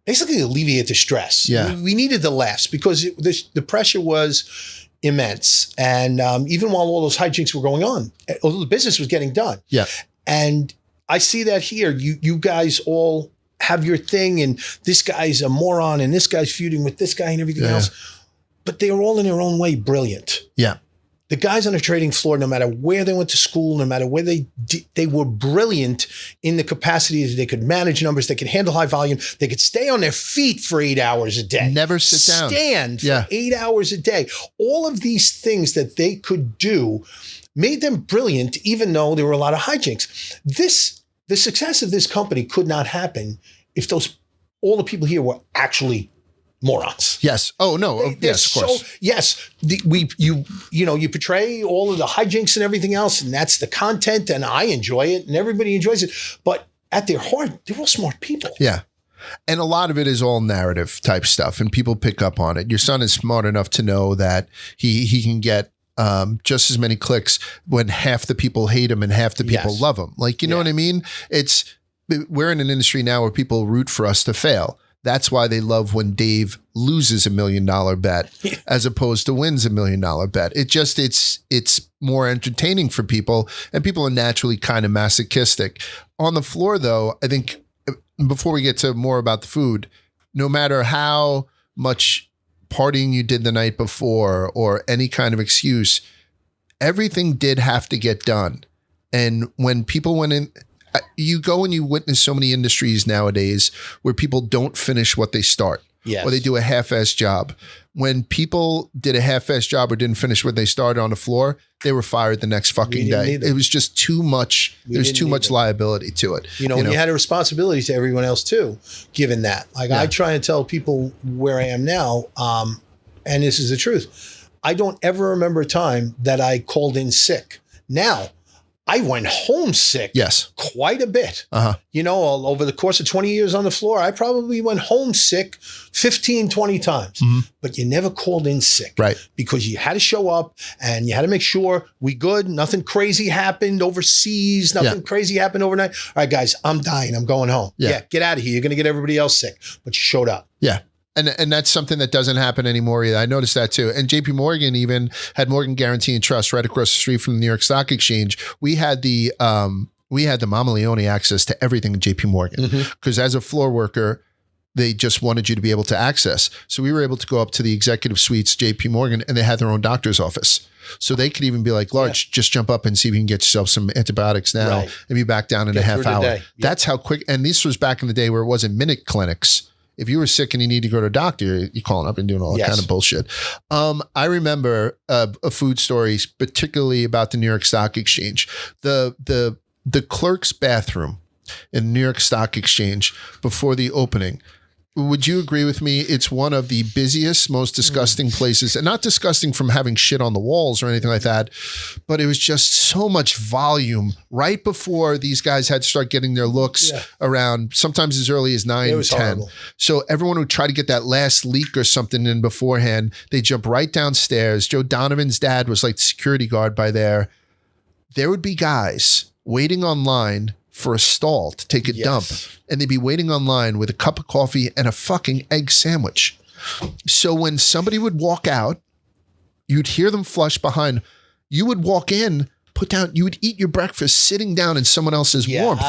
basically alleviate the stress.
Yeah.
We needed the laughs because the pressure was immense. And even while all those hijinks were going on, all the business was getting done.
Yeah.
And I see that here. You guys all have your thing, and this guy's a moron, and this guy's feuding with this guy and everything else. But they are all in their own way brilliant.
Yeah.
The guys on the trading floor, no matter where they went to school, no matter where they were brilliant in the capacity that they could manage numbers, they could handle high volume, they could stay on their feet for 8 hours a day.
Never sit down.
Stand for 8 hours a day. All of these things that they could do made them brilliant, even though there were a lot of hijinks. The success of this company could not happen if all the people here were actually morons.
Yes. Oh no. Yes, of course.
Yes. You portray all of the hijinks and everything else, and that's the content, and I enjoy it, and everybody enjoys it. But at their heart, they're all smart people.
Yeah. And a lot of it is all narrative type stuff, and people pick up on it. Your son is smart enough to know that he can get just as many clicks when half the people hate him and half the people love him. Like, you know what I mean? We're in an industry now where people root for us to fail. That's why they love when Dave loses $1 million bet as opposed to wins $1 million bet. It's more entertaining for people, and people are naturally kind of masochistic. On the floor, though, I think before we get to more about the food, no matter how much partying you did the night before or any kind of excuse, everything did have to get done. And when people went in, you go and you witness so many industries nowadays where people don't finish what they start.
Yes.
Or they do a half-assed job. When people did a half-assed job or didn't finish what they started on the floor, they were fired the next fucking day. It was just too much. There's too much liability to it.
And you had a responsibility to everyone else too, given that. Like I try and tell people where I am now, and this is the truth. I don't ever remember a time that I called in sick. Now, I went home sick quite a bit. Over the course of 20 years on the floor, I probably went home sick 15, 20 times. But you never called in sick.
Right.
Because you had to show up and you had to make sure we good. Nothing crazy happened overseas. Nothing crazy happened overnight. All right, guys, I'm dying. I'm going home. Get out of here. You're going to get everybody else sick. But you showed up. Yeah.
And that's something that doesn't happen anymore either. I noticed that too. And JP Morgan even had Morgan Guarantee and Trust right across the street from the New York Stock Exchange. We had the Mama Leone access to everything in JP Morgan because as a floor worker, they just wanted you to be able to access. So we were able to go up to the executive suites, JP Morgan, and they had their own doctor's office. So they could even be like, Large, just jump up and see if you can get yourself some antibiotics now and be back down in a half hour. That's how quick. And this was back in the day where it wasn't minute clinics. If you were sick and you need to go to a doctor, you're calling up and doing all that kind of bullshit. I remember a food story, particularly about the New York Stock Exchange. The clerk's bathroom in the New York Stock Exchange before the opening. Would you agree with me? It's one of the busiest, most disgusting places, and not disgusting from having shit on the walls or anything like that, but it was just so much volume right before these guys had to start getting their looks around sometimes as early as 9 and 10. Horrible. So everyone would try to get that last leak or something in beforehand. They jump right downstairs. Joe Donovan's dad was like the security guard by there. There would be guys waiting online for a stall to take a dump, and they'd be waiting online with a cup of coffee and a fucking egg sandwich. So when somebody would walk out, you'd hear them flush behind. You would walk in, put down, you would eat your breakfast sitting down in someone else's warmth.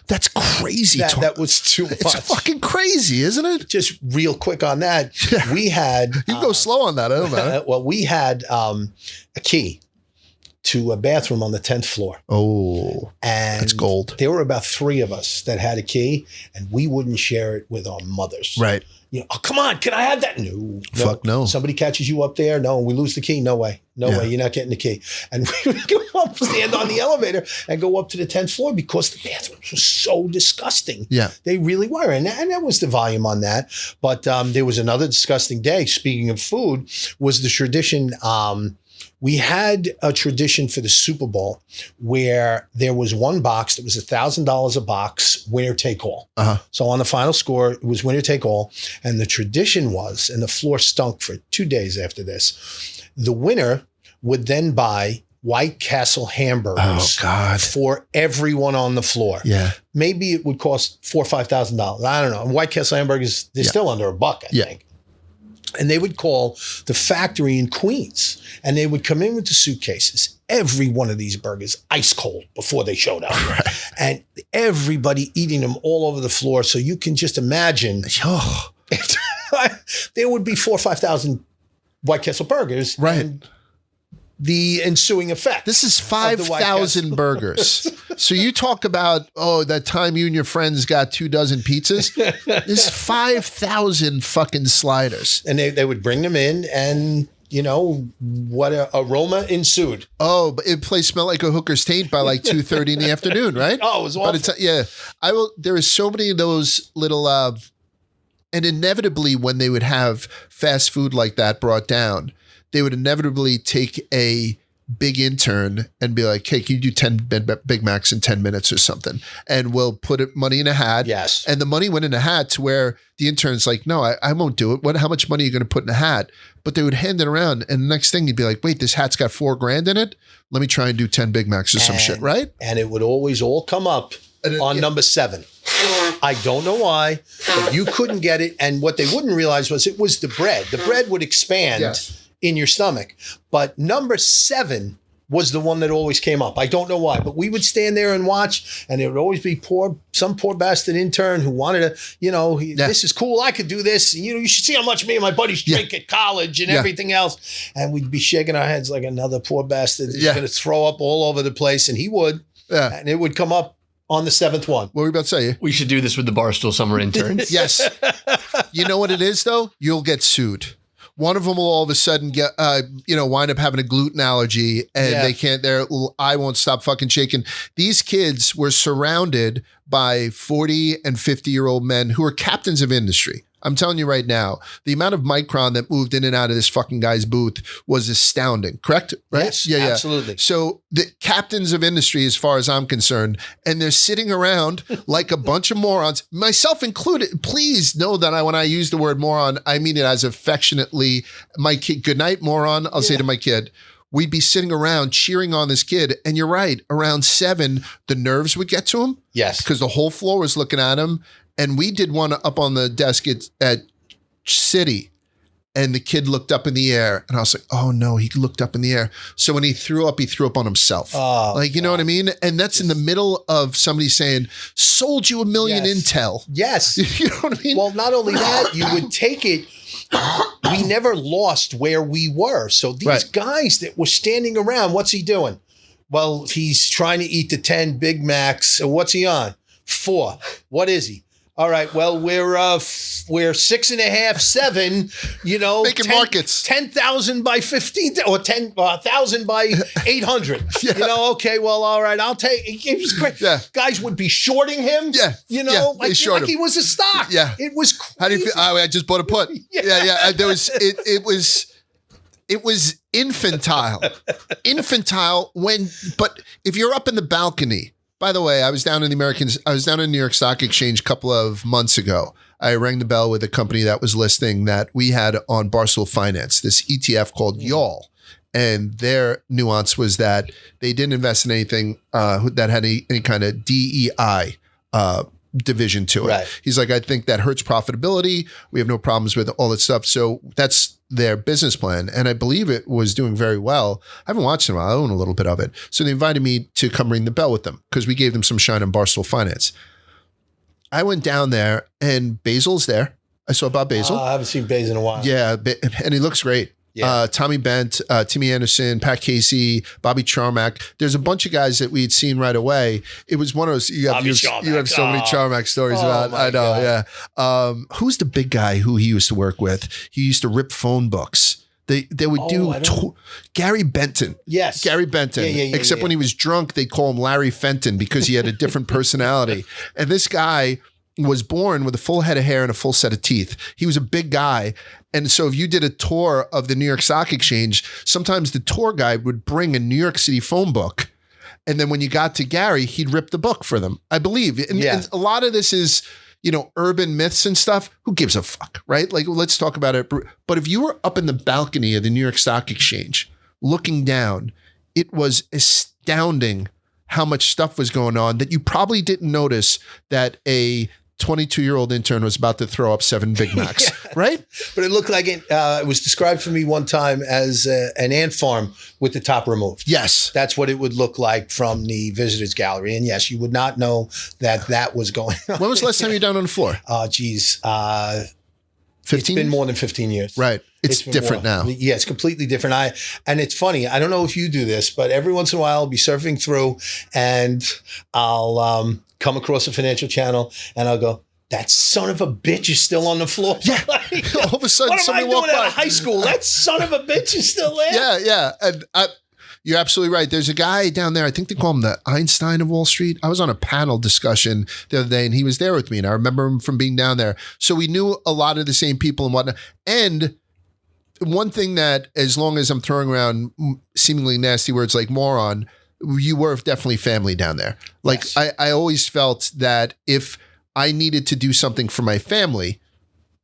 That's crazy.
That was too much.
It's fucking crazy, isn't it?
Just real quick on that. We had.
You can go slow on that. I don't know.
Well, we had a key to a bathroom on the 10th floor.
Oh,
and
that's gold.
There were about 3 of us that had a key, and we wouldn't share it with our mothers.
Right.
Oh, come on, can I have that? No.
Fuck no.
Somebody catches you up there. No, we lose the key. No way. No way. You're not getting the key. And we would go up, stand on the elevator and go up to the 10th floor because the bathrooms were so disgusting.
Yeah.
They really were. And that was the volume on that. But there was another disgusting day. Speaking of food, was the tradition. We had a tradition for the Super Bowl where there was one box that was $1,000 a box, winner take all. So on the final score, it was winner take all. And the tradition was, and the floor stunk for 2 days after this, the winner would then buy White Castle hamburgers for everyone on the floor.
Yeah.
Maybe it would cost $4,000 or $5,000. I don't know. And White Castle hamburgers, they're still under $1, I think. And they would call the factory in Queens, and they would come in with the suitcases. Every one of these burgers ice cold before they showed up. And everybody eating them all over the floor. So you can just imagine there would be 4,000 or 5,000 White Castle burgers.
Right.
And the ensuing effect.
This is 5,000 burgers. So you talk about, that time you and your friends got 2 dozen pizzas. This is 5,000 fucking sliders.
And they would bring them in, and what a aroma ensued.
Oh, but the place smelled like a hooker's taint by like 2:30 in the afternoon, right?
Oh, it was awful.
There is so many of those little, and inevitably when they would have fast food like that brought down, they would inevitably take a big intern and be like, hey, can you do 10 Big Macs in 10 minutes or something? And we'll put money in a hat.
Yes.
And the money went in a hat to where the intern's like, no, I won't do it. How much money are you going to put in a hat? But they would hand it around. And the next thing you'd be like, wait, this hat's got $4,000 in it. Let me try and do 10 Big Macs or some shit, right?
And it would always all come up on number 7. I don't know why, but you couldn't get it. And what they wouldn't realize was it was the bread. The bread would expand in your stomach. But number 7 was the one that always came up. I don't know why, but we would stand there and watch, and there would always be some poor bastard intern who wanted to, this is cool. I could do this. And, you should see how much me and my buddies drink at college and everything else. And we'd be shaking our heads like another poor bastard is going to throw up all over the place. And he would, and it would come up on the 7th one.
What were you about to say?
We should do this with the Barstool summer interns.
Yes. You know what it is, though? You'll get sued. One of them will all of a sudden get, wind up having a gluten allergy, and they can't, I won't stop fucking shaking. These kids were surrounded by 40 and 50-year-old men who are captains of industry. I'm telling you right now, the amount of micron that moved in and out of this fucking guy's booth was astounding. Correct? Right?
Yes, absolutely.
So the captains of industry, as far as I'm concerned, and they're sitting around like a bunch of morons, myself included. Please know that when I use the word moron, I mean it as affectionately. My kid, good night, moron. I'll say to my kid. We'd be sitting around cheering on this kid. And you're right. Around 7, the nerves would get to him.
Yes.
Because the whole floor was looking at him. And we did one up on the desk at City, and the kid looked up in the air, and I was like, oh no, he looked up in the air. So when he threw up on himself.
Oh,
you know what I mean? And that's in the middle of somebody saying, sold you $1 million intel.
Yes.
You know what I mean?
Well, not only that, you would take it. We never lost where we were. So these guys that were standing around, what's he doing? Well, he's trying to eat the 10 Big Macs. So what's he on? 4. What is he? All right. Well, we're 6.5, 7.
Making markets.
10,000 by 15 or 10,000 by 800. Okay. Well, all right. I'll take. It was great. Yeah. Guys would be shorting him.
Yeah.
Like he was a stock.
Yeah.
It was crazy.
How do you feel? Oh, I just bought a put. Yeah. There was it was infantile. But if you're up in the balcony. By the way, I was down in New York Stock Exchange a couple of months ago. I rang the bell with a company that was listing that we had on Barstool Finance, this ETF called Y'all. And their nuance was that they didn't invest in anything that had any kind of DEI division to it.
Right.
He's like, I think that hurts profitability. We have no problems with all that stuff. So that's their business plan. And I believe it was doing very well. I haven't watched it in a while. I own a little bit of it. So they invited me to come ring the bell with them because we gave them some shine on Barstool Finance. I went down there and Basil's there. I saw Bob Basil.
I haven't seen Basil in a while.
Yeah. And he looks great.
Yeah.
Tommy Bent, Timmy Anderson, Pat Casey, Bobby Charmack. There's a bunch of guys that we had seen right away. It was one of those, you have so many Charmack stories about. I know,
God.
yeah. Who's the big guy who he used to work with? He used to rip phone books. They would do Gary Benton.
Yes.
Gary Benton. Except when he was drunk, they call him Larry Fenton because he had a different personality. And this guy was born with a full head of hair and a full set of teeth. He was a big guy. And so if you did a tour of the New York Stock Exchange, sometimes the tour guide would bring a New York City phone book. And then when you got to Gary, he'd rip the book for them, I believe. And a lot of this is, urban myths and stuff. Who gives a fuck, right? Like, let's talk about it. But if you were up in the balcony of the New York Stock Exchange looking down, it was astounding how much stuff was going on that you probably didn't notice that a 22-year-old intern was about to throw up 7 Big Macs, right?
But it looked like it was described for me one time as an ant farm with the top removed.
Yes.
That's what it would look like from the visitors gallery. And yes, you would not know that was going on.
When was the last time you were down on the floor?
15 It's been
years?
more than 15 years.
Right. It's different now.
Yeah, it's completely different. And it's funny. I don't know if you do this, but every once in a while I'll be surfing through and I'll come across a financial channel and I'll go, that son of a bitch is still on the floor.
Yeah. All of a sudden,
what am I
somebody
doing
walked
out
by.
of high school? That son of a bitch is still there.
Yeah. And you're absolutely right. There's a guy down there, I think they call him the Einstein of Wall Street. I was on a panel discussion the other day and he was there with me and I remember him from being down there. So we knew a lot of the same people and whatnot. And one thing that, as long as I'm throwing around seemingly nasty words like moron, you were definitely family down there. Like, yes. I always felt that if I needed to do something for my family,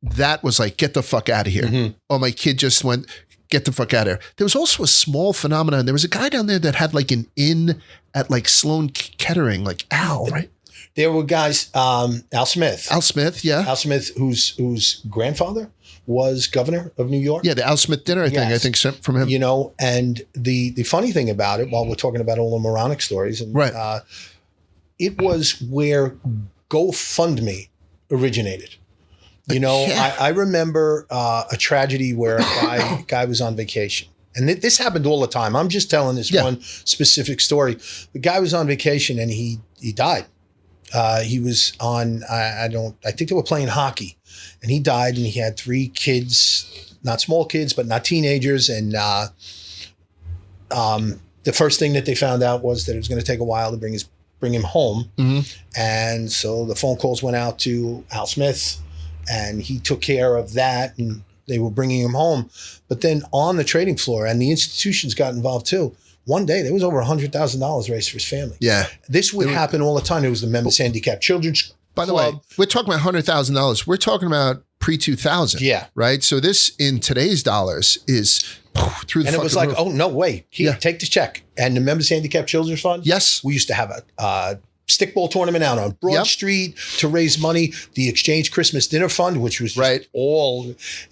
that was like, get the fuck out of here. Mm-hmm. Oh, my kid just went, get the fuck out of here. There was also a small phenomenon. There was a guy down there that had like an inn at like Sloan Kettering, like Al, right?
There were guys, Al Smith.
Al Smith, yeah.
Al Smith, whose grandfather was governor of New York.
Yeah, the Al Smith dinner, I think from him.
And the funny thing about it, while we're talking about all the moronic stories, and
right.
It was where GoFundMe originated. I remember a tragedy where a guy was on vacation. And this happened all the time. I'm just telling this one specific story. The guy was on vacation and he died. He was on, I think they were playing hockey. And he died and he had 3 kids, not small kids, but not teenagers. And the first thing that they found out was that it was going to take a while to bring him home. Mm-hmm. And so the phone calls went out to Al Smith and he took care of that and they were bringing him home. But then on the trading floor, and the institutions got involved too, one day there was over $100,000 raised for his family. Yeah. This would happen all the time. It was the Members Handicapped Children's
By the way, we're talking about $100,000. We're talking about pre-2000.
Yeah.
Right? So this in today's dollars is through the
And it was like,
roof.
oh, no way. Here, take the check. And the Members Handicapped Children's Fund?
Yes.
We used to have a stickball tournament out on Broad Street to raise money. The Exchange Christmas Dinner Fund, which was just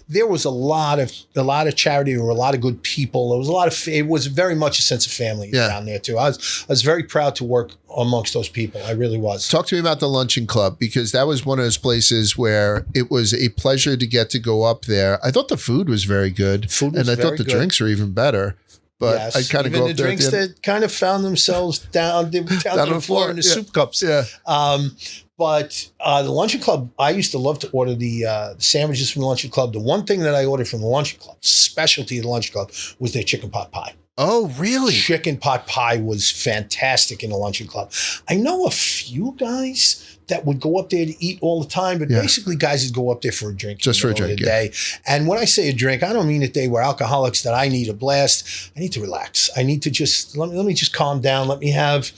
there was a lot of charity. There were a lot of good people. There was a lot of, it was very much a sense of family down there too. I was very proud to work amongst those people. I really was.
Talk to me about the Luncheon Club, because that was one of those places where it was a pleasure to get to go up there. I thought the food was very good.
And
I thought the drinks were even better. But I kind of go up
the
there.
Drinks that kind of found themselves down to the floor in the soup cups.
Yeah.
But the Luncheon Club, I used to love to order the sandwiches from the Luncheon Club. The one thing that I ordered from the Luncheon Club, specialty of the Luncheon Club, was their chicken pot pie.
Oh, really?
Chicken pot pie was fantastic in the Luncheon Club. I know a few guys that would go up there to eat all the time, but basically guys would go up there for a drink.
Just for a drink,
day. And when I say a drink, I don't mean that they were alcoholics that I need a blast. I need to relax. I need to just, let me just calm down. Let me have,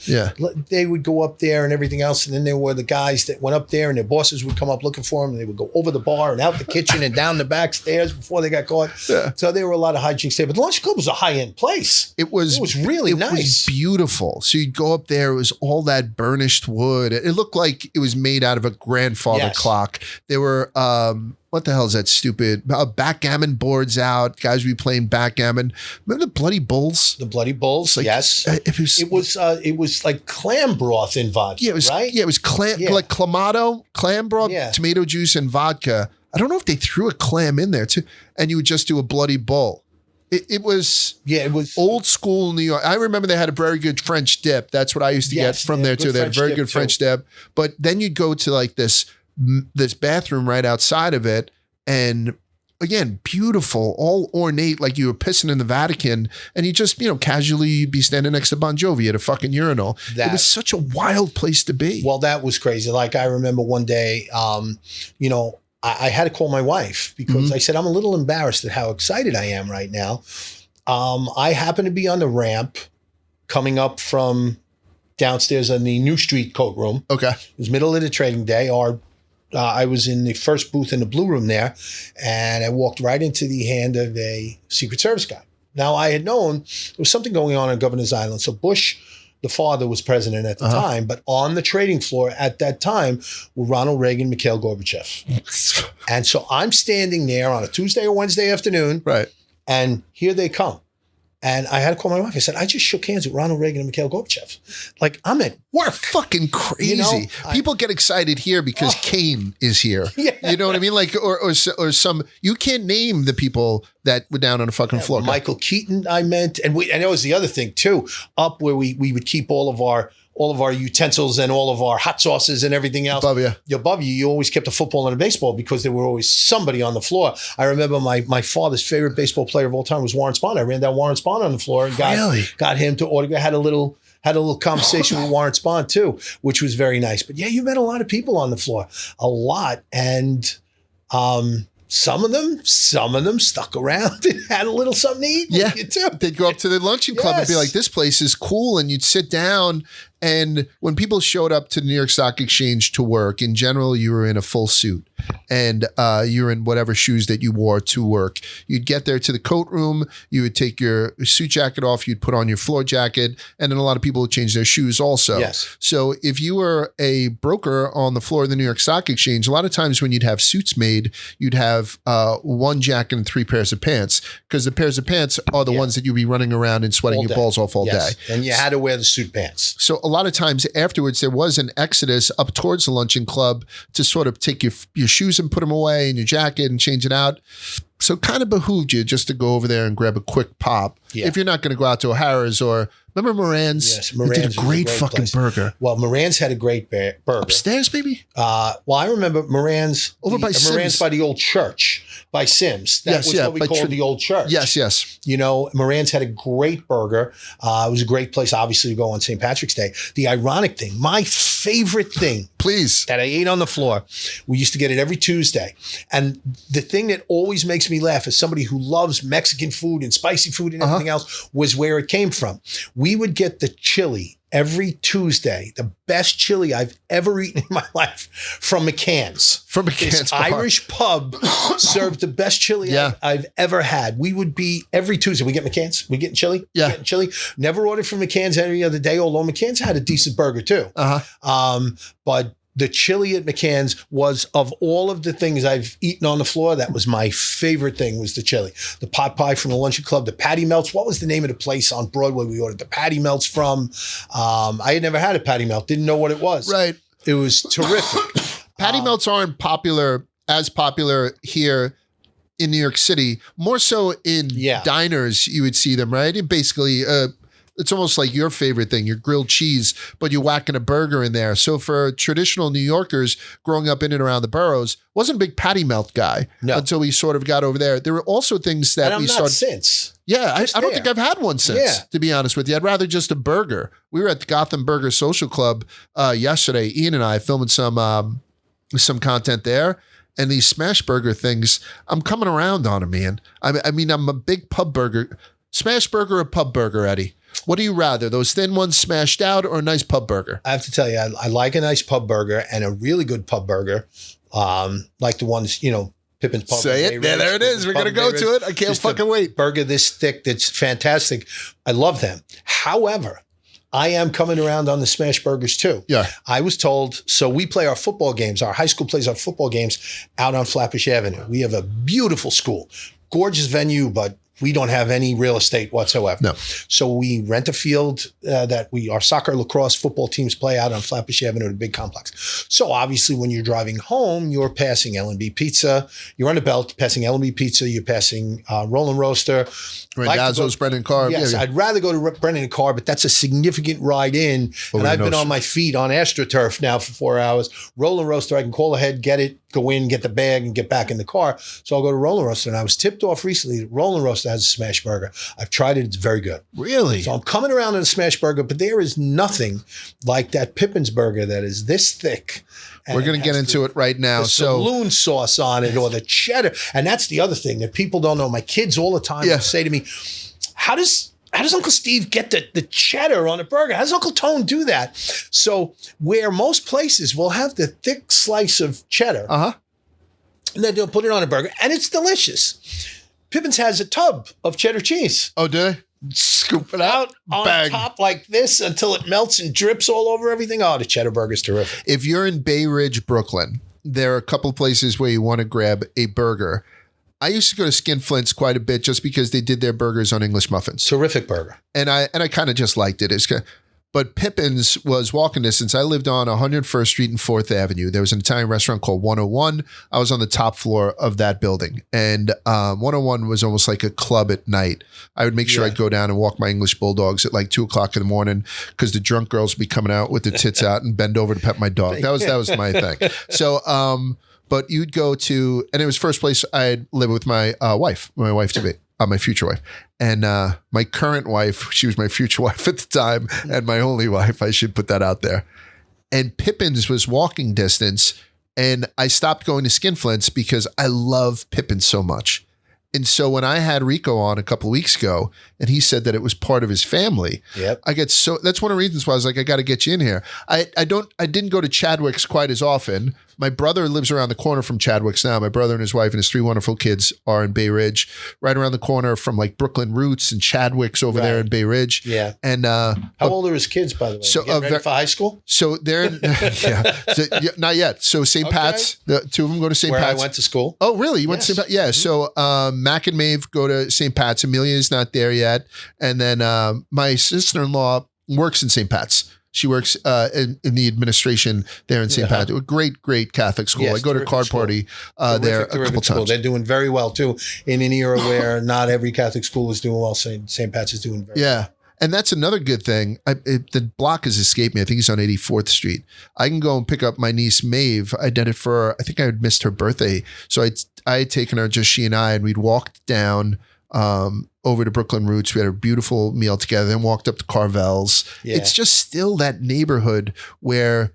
they would go up there and everything else. And then there were the guys that went up there and their bosses would come up looking for them. And they would go over the bar and out the kitchen and down the back stairs before they got caught. Yeah. So there were a lot of hijinks there. But the Luncheon Club was a high-end place.
It was
really nice.
It was beautiful. So you'd go up there. It was all that burnished wood. It looked like it was made out of a grandfather clock. There were what the hell is that stupid backgammon boards out? Guys would be playing backgammon. Remember the Bloody Bulls?
The Bloody Bulls,
Like,
yes. It was like clam broth in vodka,
Yeah, it was
right?
Yeah, it was like clamato, clam broth, tomato juice, and vodka. I don't know if they threw a clam in there too. And you would just do a Bloody Bull. It was old school New York. I remember they had a very good French dip. That's what I used to get from there too. They had a very good French dip. But then you'd go to like this bathroom right outside of it, and again, beautiful, all ornate, like you were pissing in the Vatican, and you just, casually be standing next to Bon Jovi at a fucking urinal. It was such a wild place to be.
Well, that was crazy. Like I remember one day, I had to call my wife because I said, I'm a little embarrassed at how excited I am right now. I happened to be on the ramp coming up from downstairs in the New Street coat room.
Okay.
It was middle of the trading day. I was in the first booth in the blue room there, and I walked right into the hand of a Secret Service guy. Now, I had known there was something going on Governor's Island. So Bush, the father, was president at the time, but on the trading floor at that time were Ronald Reagan, Mikhail Gorbachev. And so I'm standing there on a Tuesday or Wednesday afternoon,
right?
And here they come. And I had to call my wife. I said, I just shook hands with Ronald Reagan and Mikhail Gorbachev. Like, I'm at work.
Fucking crazy. People get excited here because Kane is here.
Yeah.
You know what I mean? Like, or some, you can't name the people that were down on the fucking floor.
Michael Keaton, I meant. And that was the other thing, too. Up where we would keep all of our utensils and all of our hot sauces and everything else. Above you, you always kept a football and a baseball because there were always somebody on the floor. I remember my father's favorite baseball player of all time was Warren Spahn. I ran down Warren Spahn on the floor and got him to autograph. Had a little conversation with Warren Spahn too, which was very nice. But yeah, you met a lot of people on the floor, a lot, and some of them stuck around and had a little something to eat.
Yeah,
with you too.
They'd go up to the luncheon club and be like, "This place is cool," and you'd sit down. And when people showed up to the New York Stock Exchange to work, in general, you were in a full suit and you're in whatever shoes that you wore to work. You'd get there to the coat room, you would take your suit jacket off, you'd put on your floor jacket, and then a lot of people would change their shoes also.
Yes.
So if you were a broker on the floor of the New York Stock Exchange, a lot of times when you'd have suits made, you'd have one jacket and 3 pairs of pants, because the pairs of pants are the ones that you'd be running around and sweating your balls off all day.
And you had to wear the suit pants.
So a lot of times afterwards, there was an exodus up towards the luncheon club to sort of take your shoes and put them away and your jacket and change it out. So it kind of behooved you just to go over there and grab a quick pop. Yeah. If you're not going to go out to O'Hara's or remember Moran's?
Yes, Moran's
did a great fucking
place.
burger.
Well, Moran's had a great burger.
Upstairs, maybe?
Well, I remember Moran's
over by Sims.
Moran's by the old church, by Sims. That was what we called the old church.
Yes.
Moran's had a great burger. It was a great place, obviously, to go on St. Patrick's Day. The ironic thing, my favorite thing,
please,
that I ate on the floor, we used to get it every Tuesday. And the thing that always makes me laugh as somebody who loves Mexican food and spicy food and everything else was where it came from. We would get the chili every Tuesday, the best chili I've ever eaten in my life, from McCann's.
From McCann's
This Irish pub served the best chili I've ever had. We would be every Tuesday. We get McCann's. We getting chili.
Yeah.
Getting chili. Never ordered from McCann's any other day, although McCann's had a decent burger too. But the chili at McCann's was, of all of the things I've eaten on the floor, that was my favorite thing, was the chili. The pot pie from the luncheon club, the patty melts. What was the name of the place on Broadway we ordered the patty melts from? I had never had a patty melt. Didn't know what it was.
Right.
It was terrific.
Patty melts aren't as popular here in New York City. More so in diners, you would see them, right? And basically, it's almost like your favorite thing, your grilled cheese, but you're whacking a burger in there. So for traditional New Yorkers growing up in and around the boroughs, wasn't a big patty melt guy until we sort of got over there. There were also things that we started
since.
Yeah, I don't think I've had one since, to be honest with you. I'd rather just a burger. We were at the Gotham Burger Social Club yesterday, Ian and I, filming some content there. And these smash burger things, I'm coming around on them, man. I mean, I'm a big pub burger. Smash burger or pub burger, Eddie? What do you rather, those thin ones smashed out or a nice pub burger?
I have to tell you, I like a nice pub burger, and a really good pub burger, like the ones, Pippin's Pub.
Say it. There it is. We're going to go to it. I can't fucking wait.
Burger this thick, that's fantastic. I love them. However, I am coming around on the smash burgers too.
Yeah.
I was told, so we play our football games. Our high school plays our football games out on Flatbush Avenue. We have a beautiful school, gorgeous venue, but we don't have any real estate whatsoever.
No.
So we rent a field that our soccer, lacrosse, football teams play out on Flatbush Avenue, the big complex. So obviously when you're driving home, you're passing L&B Pizza. You're on the belt, passing L&B Pizza. You're passing Roland Roaster.
Randazzo's, Brendan Carr.
Yes,
Yeah.
I'd rather go to Brendan and Carr, but that's a significant ride in. And I've been on my feet on AstroTurf now for 4 hours. Roland Roaster, I can call ahead, get it, go in, get the bag, and get back in the car. So I'll go to Roland Roaster. And I was tipped off recently that Roland Roaster has a smash burger. I've tried it. It's very good.
Really?
So I'm coming around on a smash burger, but there is nothing like that Pippin's burger that is this thick.
We're going to get into it right now.
The saloon sauce on it or the cheddar. And that's the other thing that people don't know. My kids all the time will say to me, how does Uncle Steve get the cheddar on a burger? How does Uncle Tone do that? So where most places will have the thick slice of cheddar, and then they'll put it on a burger, and it's delicious. Pippin's has a tub of cheddar cheese.
Oh, do they?
Scoop it out on top like this until it melts and drips all over everything. Oh, the cheddar burger's terrific.
If you're in Bay Ridge, Brooklyn, there are a couple of places where you want to grab a burger. I used to go to Skinflint's quite a bit just because they did their burgers on English muffins.
Terrific burger.
And I kind of just liked it. But Pippin's was walking distance. I lived on 101st Street and 4th Avenue. There was an Italian restaurant called 101. I was on the top floor of that building. And 101 was almost like a club at night. I would make sure I'd go down and walk my English bulldogs at like 2 o'clock in the morning because the drunk girls would be coming out with their tits out and bend over to pet my dog. That was my thing. So, but you'd go to, and it was the first place I'd live with my wife to be. My future wife. And my current wife, she was my future wife at the time, and my only wife, I should put that out there. And Pippin's was walking distance, and I stopped going to Skinflint's because I love Pippin's so much. And so when I had Rico on a couple of weeks ago, and he said that it was part of his family, that's one of the reasons why I was like, I got to get you in here. I didn't go to Chadwick's quite as often. My brother lives around the corner from Chadwick's now. My brother and his wife and his 3 wonderful kids are in Bay Ridge, right around the corner from like Brooklyn Roots and Chadwick's over there in Bay Ridge.
Yeah.
And
how old are his kids, by the way?
So
ready for high school?
So they're not yet. So St. Pat's, the 2 of them go to St. Pat's.
Where I went to school.
Oh, really? You went to St. Pat's? Yeah. So Mac and Maeve go to St. Pat's. Amelia's not there yet. And then my sister-in-law works in St. Pat's. She works in the administration there in St. Pat's. A great Catholic school.
Yes,
I go to card party there a couple times.
They're doing very well too in an era where not every Catholic school is doing well. St. Pat's is doing very well.
And that's another good thing. The block has escaped me. I think he's on 84th Street. I can go and pick up my niece Maeve. I did it for, I think I had missed her birthday. So I had taken her, just she and I, and we'd walked down over to Brooklyn Roots. We had a beautiful meal together, then walked up to Carvel's. Yeah. It's just still that neighborhood where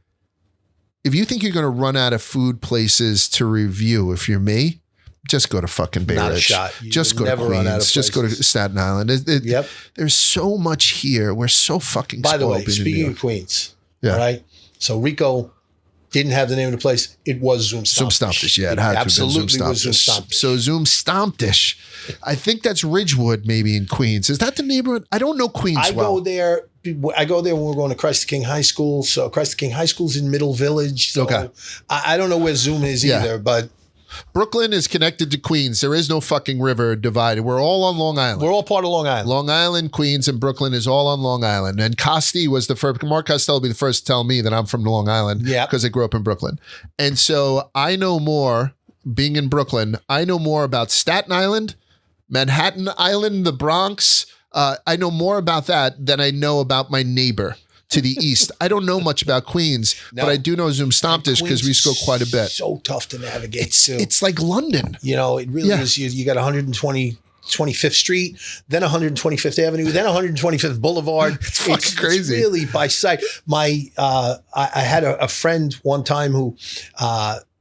if you think you're going to run out of food places to review, if you're me, just go to fucking Bay Ridge. Just go to Queens. Just go to Staten Island. There's so much here. We're so fucking spoiled.
By the way, speaking of Queens, right? So Rico didn't have the name of the place. It was Zoom Stomptish.
Yeah, it had
absolutely
to have been Zoom Stomptish. So Zoom Stomptish. I think that's Ridgewood, maybe in Queens. Is that the neighborhood? I don't know Queens
I go there when we're going to Christ the King High School. So Christ the King High School's in Middle Village. So I don't know where Zoom is either, but
Brooklyn is connected to Queens. There is no fucking river divided. We're all on Long Island.
We're all part of Long Island.
Long Island, Queens, and Brooklyn is all on Long Island. And Costi was the first. Mark Costello will be the first to tell me that I'm from Long Island because I grew up in Brooklyn. And so I know more, being in Brooklyn, I know more about Staten Island, Manhattan Island, the Bronx. I know more about that than I know about my neighbor to the east. I don't know much about Queens, but I do know Zoom Stomptish because we used to go quite a bit.
So tough to navigate.
It's like London.
You know, it really is. You got 125th Street, then 125th Avenue, then 125th Boulevard.
It's fucking crazy.
It's really by sight. I had a friend one time who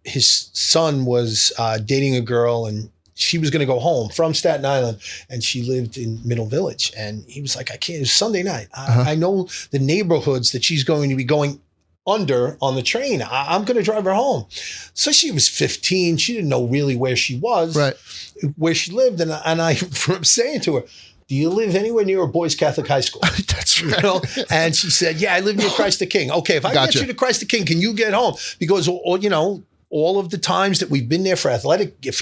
his son was dating a girl, and she was going to go home from Staten Island, and she lived in Middle Village. And he was like, I can't, it was Sunday night. I know the neighborhoods that she's going to be going under on the train. I'm going to drive her home. So she was 15. She didn't know really where she was, where she lived. And I remember saying to her, do you live anywhere near a boys' Catholic high school?
That's right.
You know? And she said, yeah, I live near Christ the King. Okay, if I get you to Christ the King, can you get home? Because, you know, all of the times that we've been there for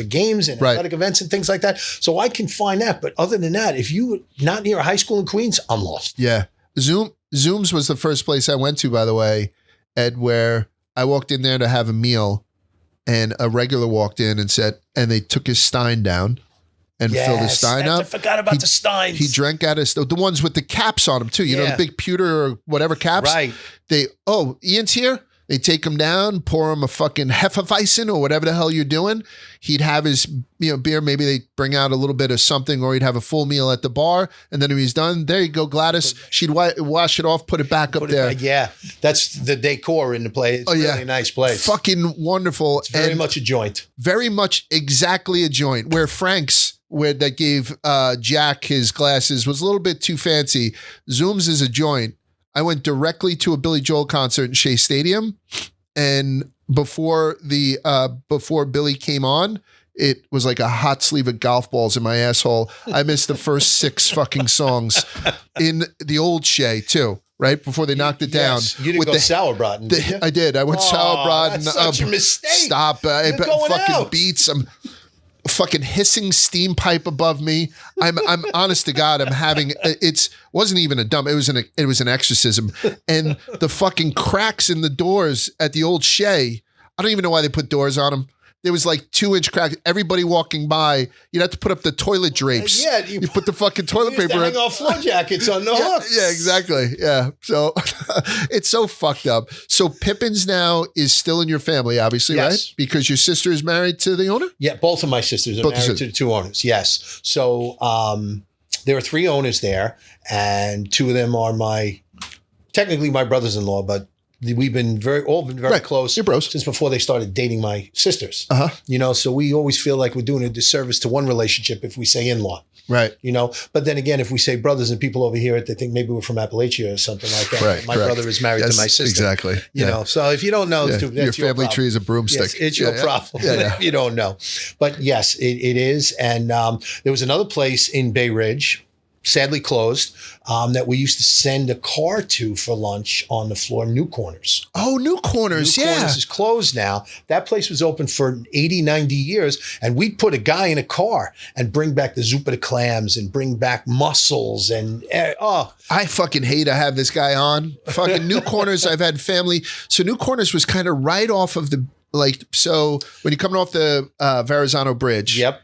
games and athletic events and things like that. So I can find that. But other than that, if you not near a high school in Queens, I'm lost.
Yeah. Zoom's was the first place I went to, by the way, Ed, where I walked in there to have a meal and a regular walked in and said, and they took his stein down and filled his stein up.
I forgot about the steins.
He drank out of the ones with the caps on them too. You know, the big pewter or whatever caps.
Right.
Ian's here. They take him down, pour him a fucking Hefeweizen or whatever the hell you're doing. He'd have his beer. Maybe they bring out a little bit of something, or he'd have a full meal at the bar. And then when he's done, there you go, Gladys. She'd wash it off, put it back up there.
Yeah, that's the decor in the place. It's a really nice place.
Fucking wonderful.
It's very much a joint.
Very much exactly a joint. Where Frank's, that gave Jack his glasses, was a little bit too fancy. Zoom's is a joint. I went directly to a Billy Joel concert in Shea Stadium, and before Billy came on, it was like a hot sleeve of golf balls in my asshole. I missed the first 6 fucking songs in the old Shea too. Right before they knocked it down.
You didn't go Sauerbraten, did you?
I did. I went Sauerbraten.
That's such a mistake.
Stop.
You're going
fucking
out.
Beats. I'm fucking hissing steam pipe above me. I'm honest to God, I'm having, wasn't even a dumb, it was an exorcism. And the fucking cracks in the doors at the old Shea, I don't even know why they put doors on them. There was like 2-inch cracks. Everybody walking by, you'd have to put up the toilet drapes.
Yeah,
you put the fucking toilet paper.
Hang off floor jackets on the hooks.
Yeah, exactly. Yeah. So it's so fucked up. So Pippin's now is still in your family, obviously, right? Because your sister is married to the owner?
Yeah, both of my sisters are married to the 2 owners. Yes. So there are 3 owners there, and 2 of them are technically my brothers-in-law, but we've been very close.
You're bros.
Since before they started dating my sisters.
Uh-huh.
You know, so we always feel like we're doing a disservice to one relationship if we say in-law.
Right.
You know, but then again, if we say brothers and people over here, they think maybe we're from Appalachia or something like that.
Right.
My brother is married to my sister.
Exactly.
You know, so if you don't know, that's
your family
problem.
tree is a broomstick.
Yes, it's your problem if you don't know. But yes, it is. And there was another place in Bay Ridge, sadly closed, that we used to send a car to for lunch on the floor, New Corners.
Oh, New Corners,
New Corners is closed now. That place was open for 80, 90 years, and we'd put a guy in a car and bring back the zuppa de clams and bring back mussels and,
I fucking hate I have this guy on. Fucking New Corners, I've had family. So New Corners was kind of right off of so when you're coming off the Verrazano Bridge.
Yep.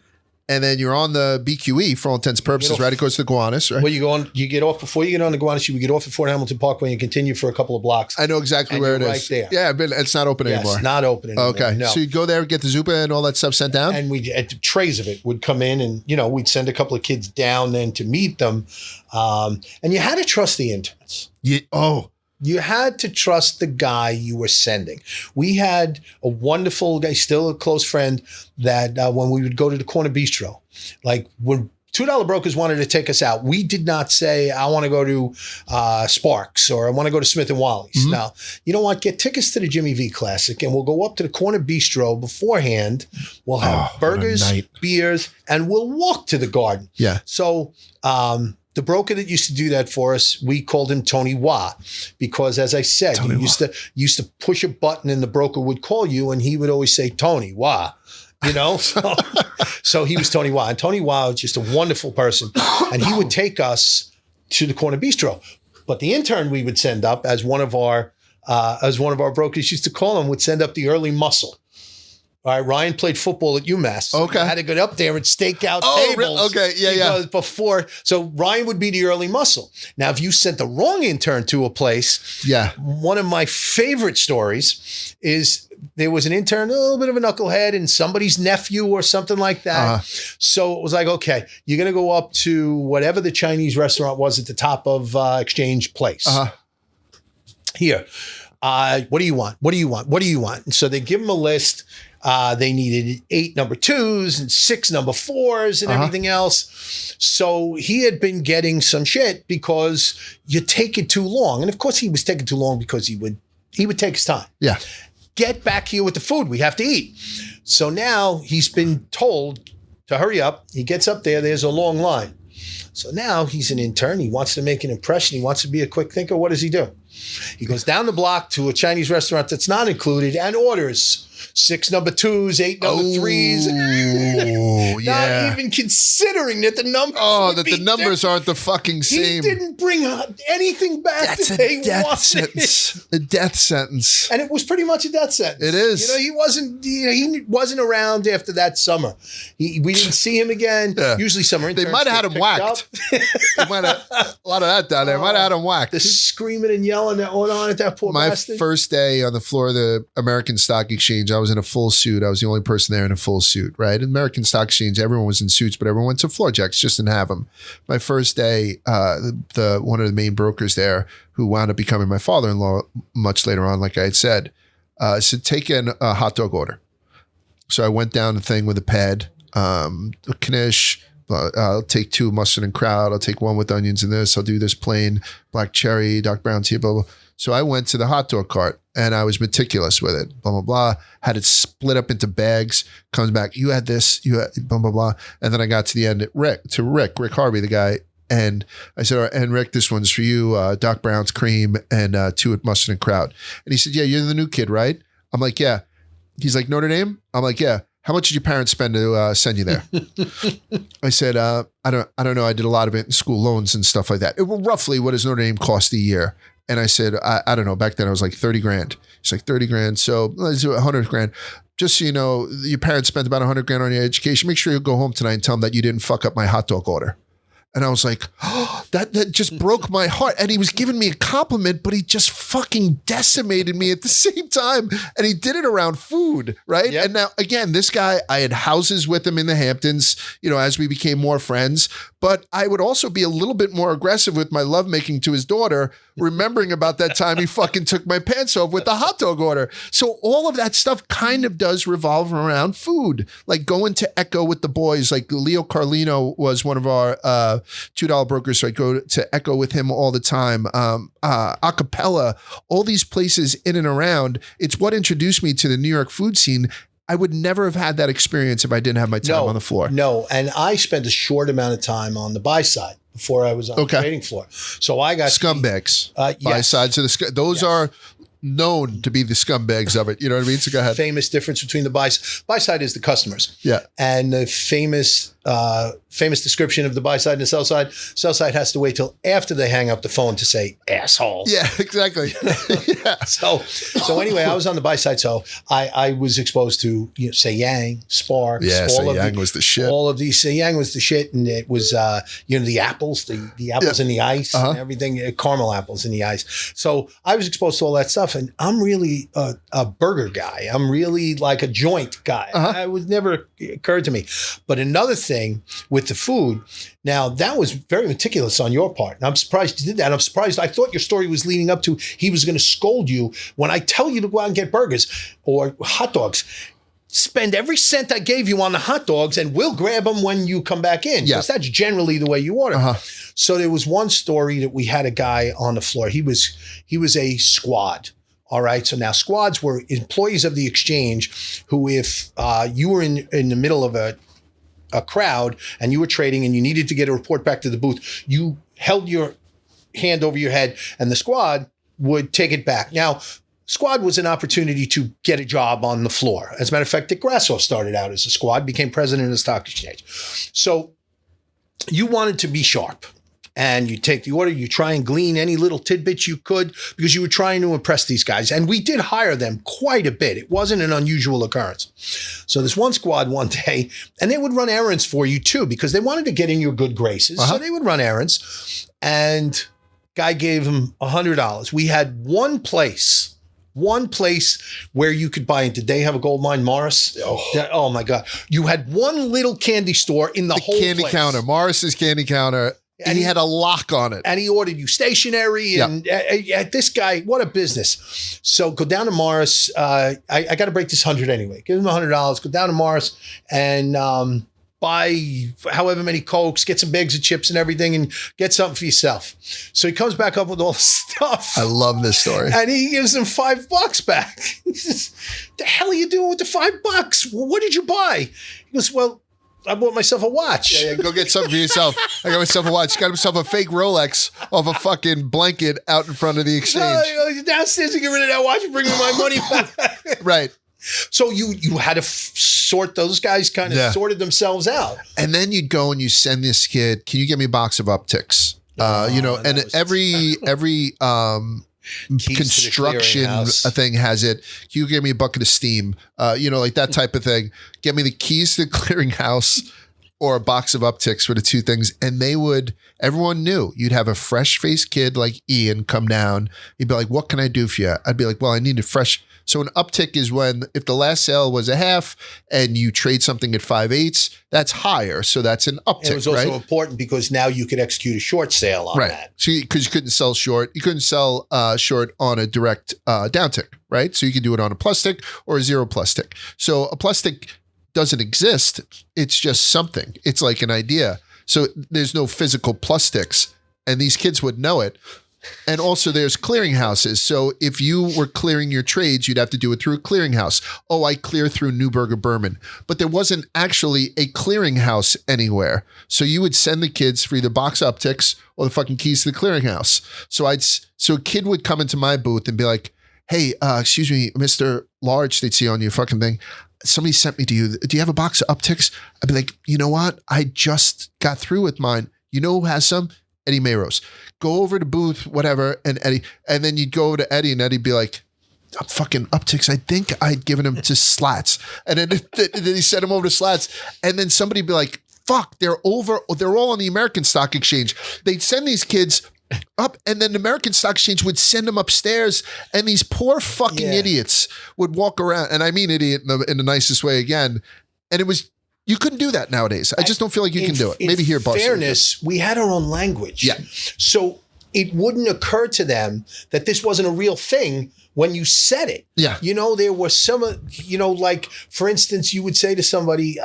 And then you're on the BQE for all intents and purposes, right? It goes to the Gowanus, right?
Well, you get off before you get on the Gowanus, you would get off at Fort Hamilton Parkway and continue for a couple of blocks.
I know exactly where it is.
Right there.
Yeah, but it's not open anymore.
It's not open anymore.
Okay.
No.
So you go there, get the Zuppa and all that stuff sent down?
And trays of it would come in, and, you know, we'd send a couple of kids down then to meet them. And you had to trust the interns. You had to trust the guy you were sending. We had a wonderful guy, still a close friend, that when we would go to the Corner Bistro, like when $2 brokers wanted to take us out, we did not say, I want to go to Sparks or I want to go to Smith & Wally's. Mm-hmm. Now, you know what? Get tickets to the Jimmy V Classic and we'll go up to the Corner Bistro beforehand. We'll have burgers, beers, and we'll walk to the garden.
Yeah.
So, the broker that used to do that for us, we called him Tony Wah, because as I said, you used to push a button and the broker would call you and he would always say, Tony Wah, you know? So he was Tony Wah. And Tony Wah was just a wonderful person. And he would take us to the Corner Bistro. But the intern we would send up as one of our brokers used to call him, would send up the early muscle. All right, Ryan played football at UMass.
Okay.
I had to go up there and stake out tables.
Really? Okay, yeah.
So Ryan would be the early muscle. Now, if you sent the wrong intern to a place, one of my favorite stories is there was an intern, a little bit of a knucklehead, and somebody's nephew or something like that. So it was like, okay, you're going to go up to whatever the Chinese restaurant was at the top of Exchange Place. Here. What do you want? What do you want? What do you want? And so they give him a list. They needed 8 number 2s and 6 number 4s and everything else. So he had been getting some shit because you take it too long. And of course he was taking too long because he would take his time.
Yeah.
Get back here with the food. We have to eat. So now he's been told to hurry up. He gets up there. There's a long line. So now he's an intern. He wants to make an impression. He wants to be a quick thinker. What does he do? He goes down the block to a Chinese restaurant that's not included and orders 6 number 2s, 8 number 3s.
Oh, yeah.
Not even considering that the numbers.
Oh, that the numbers aren't the fucking same.
He didn't bring anything back
That's
that
a
they
death
wanted.
sentence. A death sentence.
And it was pretty much a death sentence.
It is.
He wasn't around after that summer. We didn't see him again.
Yeah.
Usually summer interns
They might have had him
get
whacked. They might have a lot of that down there. Might have had him whacked.
The screaming and yelling that went on at that poor
My
bastard.
first day on the floor of the American Stock Exchange, I was in a full suit. I was the only person there in a full suit, right? American Stock Exchange, everyone was in suits, but everyone went to floor jacks, just didn't have them. My first day, one of the main brokers there, who wound up becoming my father-in-law much later on, like I had said, said, take in a hot dog order. So I went down the thing with a pad, knish, I'll take 2 mustard and kraut. I'll take 1 with onions in this. I'll do this plain black cherry, dark brown tea, blah, blah. So I went to the hot dog cart and I was meticulous with it, blah, blah, blah. Had it split up into bags, comes back, you had this, you had blah, blah, blah. And then I got to the end, Rick Harvey, the guy. And I said, all right, and Rick, this one's for you, Doc Brown's cream and 2 with mustard and kraut. And he said, yeah, you're the new kid, right? I'm like, yeah. He's like, Notre Dame? I'm like, yeah. How much did your parents spend to send you there? I said, I don't know. I did a lot of it in school loans and stuff like that. Roughly, what does Notre Dame cost a year? And I said, I don't know. Back then I was like 30 grand. It's like 30 grand. So let's do 100 grand. Just so you know, your parents spent about 100 grand on your education. Make sure you go home tonight and tell them that you didn't fuck up my hot dog order. And I was like, oh, that just broke my heart. And he was giving me a compliment, but he just fucking decimated me at the same time. And he did it around food, right?
Yep.
And now, again, this guy, I had houses with him in the Hamptons, as we became more friends. But I would also be a little bit more aggressive with my lovemaking to his daughter, remembering about that time he fucking took my pants off with the hot dog order. So all of that stuff kind of does revolve around food. Like going to Echo with the boys, like Leo Carlino was one of our $2 brokers. So I go to Echo with him all the time. Acapella, all these places in and around. It's what introduced me to the New York food scene. I would never have had that experience if I didn't have my time on the floor.
No, and I spent a short amount of time on the buy side before I was on the trading floor. So I got
scumbags.
Yes.
Buy sides of the those are known to be the scumbags of it. You know what I mean? So go ahead.
Famous difference between the buy side is the customers.
Yeah.
And the famous description of the buy side and the sell side has to wait till after they hang up the phone to say asshole.
Yeah, exactly. Yeah.
So anyway, I was on the buy side. So I was exposed to Say Yang, Sparks.
Yeah, Say Yang was the shit.
All of these, Say Yang was the shit. And it was, the apples, the apples in the ice and everything, caramel apples in the ice. So I was exposed to all that stuff. And I'm really a burger guy. I'm really like a joint guy. It was never occurred to me. But another thing with the food, now that was very meticulous on your part. And I'm surprised you did that. I'm surprised. I thought your story was leading up to he was going to scold you when I tell you to go out and get burgers or hot dogs. Spend every cent I gave you on the hot dogs and we'll grab them when you come back in. Because that's generally the way you order. So there was one story that we had a guy on the floor. He was a squad. All right. So now squads were employees of the exchange who, if you were in the middle of a crowd and you were trading and you needed to get a report back to the booth, you held your hand over your head and the squad would take it back. Now, squad was an opportunity to get a job on the floor. As a matter of fact, Dick Grasso started out as a squad, became president of the stock exchange. So you wanted to be sharp. And you take the order, you try and glean any little tidbits you could because you were trying to impress these guys. And we did hire them quite a bit. It wasn't an unusual occurrence. So this one squad one day, and they would run errands for you too because they wanted to get in your good graces. So they would run errands. And guy gave him $100. We had one place where you could buy it. Did they have a gold mine, Morris? Oh my God. You had one little candy store in the whole
candy
place.
counter, Morris's candy counter. And he had a lock on it.
And he ordered you stationery. And this guy, what a business. So go down to Morris. I got to break this 100 anyway. Give him $100. Go down to Morris and buy however many Cokes, get some bags of chips and everything, and get something for yourself. So he comes back up with all the stuff.
I love this story.
And he gives him $5 back. He says, the hell are you doing with the $5? Well, what did you buy? He goes, well, I bought myself a watch.
Yeah, go get something for yourself. I got myself a watch. Got himself a fake Rolex off a fucking blanket out in front of the exchange.
No, downstairs to get rid of that watch and bring me my money back.
Right.
So you had to sort, those guys kind of sorted themselves out.
And then you'd go and you send this kid, can you get me a box of upticks? And every construction thing has it. Can you give me a bucket of steam? Like that type of thing. Get me the keys to the clearinghouse or a box of upticks for the two things. And everyone knew you'd have a fresh faced kid like Ian come down. He'd be like, what can I do for you? I'd be like, well, I need a fresh. So an uptick is if the last sale was a half and you trade something at 5/8, that's higher. So that's an uptick.
It was also important because now you could execute a short sale on that.
So because you couldn't sell short, you couldn't sell short on a direct downtick, right? So you could do it on a plus tick or a 0 plus tick. So a plus tick doesn't exist. It's just something. It's like an idea. So there's no physical plus ticks, and these kids would know it. And also there's clearinghouses. So if you were clearing your trades, you'd have to do it through a clearinghouse. Oh, I clear through Newburgh or Berman. But there wasn't actually a clearinghouse anywhere. So you would send the kids for either box upticks or the fucking keys to the clearinghouse. So a kid would come into my booth and be like, hey, excuse me, Mr. Large, they'd see on your fucking thing. Somebody sent me to you. Do you have a box of upticks? I'd be like, you know what? I just got through with mine. You know who has some? Eddie Mayrose. Go over to booth, whatever, and Eddie. And then you'd go over to Eddie and Eddie'd be like, fucking upticks. I think I'd given him to Slats. And then he sent him over to Slats. And then somebody'd be like, fuck, they're all on the American Stock Exchange. They'd send these kids up, and then the American Stock Exchange would send them upstairs, and these poor fucking idiots would walk around, and I mean idiot in the nicest way again, and you couldn't do that nowadays. I just don't feel like you can do it. Maybe here, Barstool.
In fairness, we had our own language.
Yeah.
So it wouldn't occur to them that this wasn't a real thing when you said it.
Yeah.
There was some, like, for instance, you would say to somebody,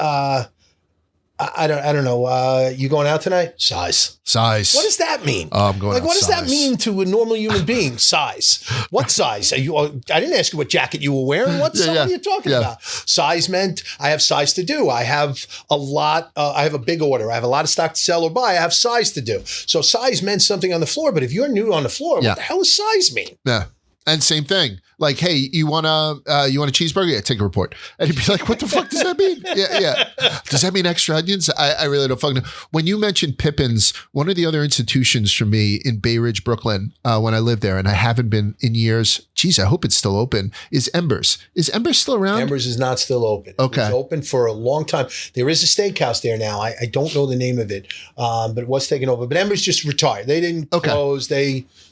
I don't know. You going out tonight? Size. What does that mean?
I'm going out.
What does
size.
that mean to a normal human being? Size. What size? I didn't ask you what jacket you were wearing. What size are you talking about? Size meant I have size to do. I have a lot. I have a big order. I have a lot of stock to sell or buy. I have size to do. So size meant something on the floor. But if you're new on the floor, what the hell does size mean?
Yeah. And same thing. Like, hey, you want a cheeseburger? Yeah, take a report. And he'd be like, what the fuck does that mean? Yeah. Does that mean extra onions? I really don't fucking know. When you mentioned Pippin's, one of the other institutions for me in Bay Ridge, Brooklyn, when I lived there, and I haven't been in years, geez, I hope it's still open, is Embers. Is Embers still around?
Embers is not still open.
Okay.
It was open for a long time. There is a steakhouse there now. I don't know the name of it, but it was taken over. But Embers just retired. They didn't close.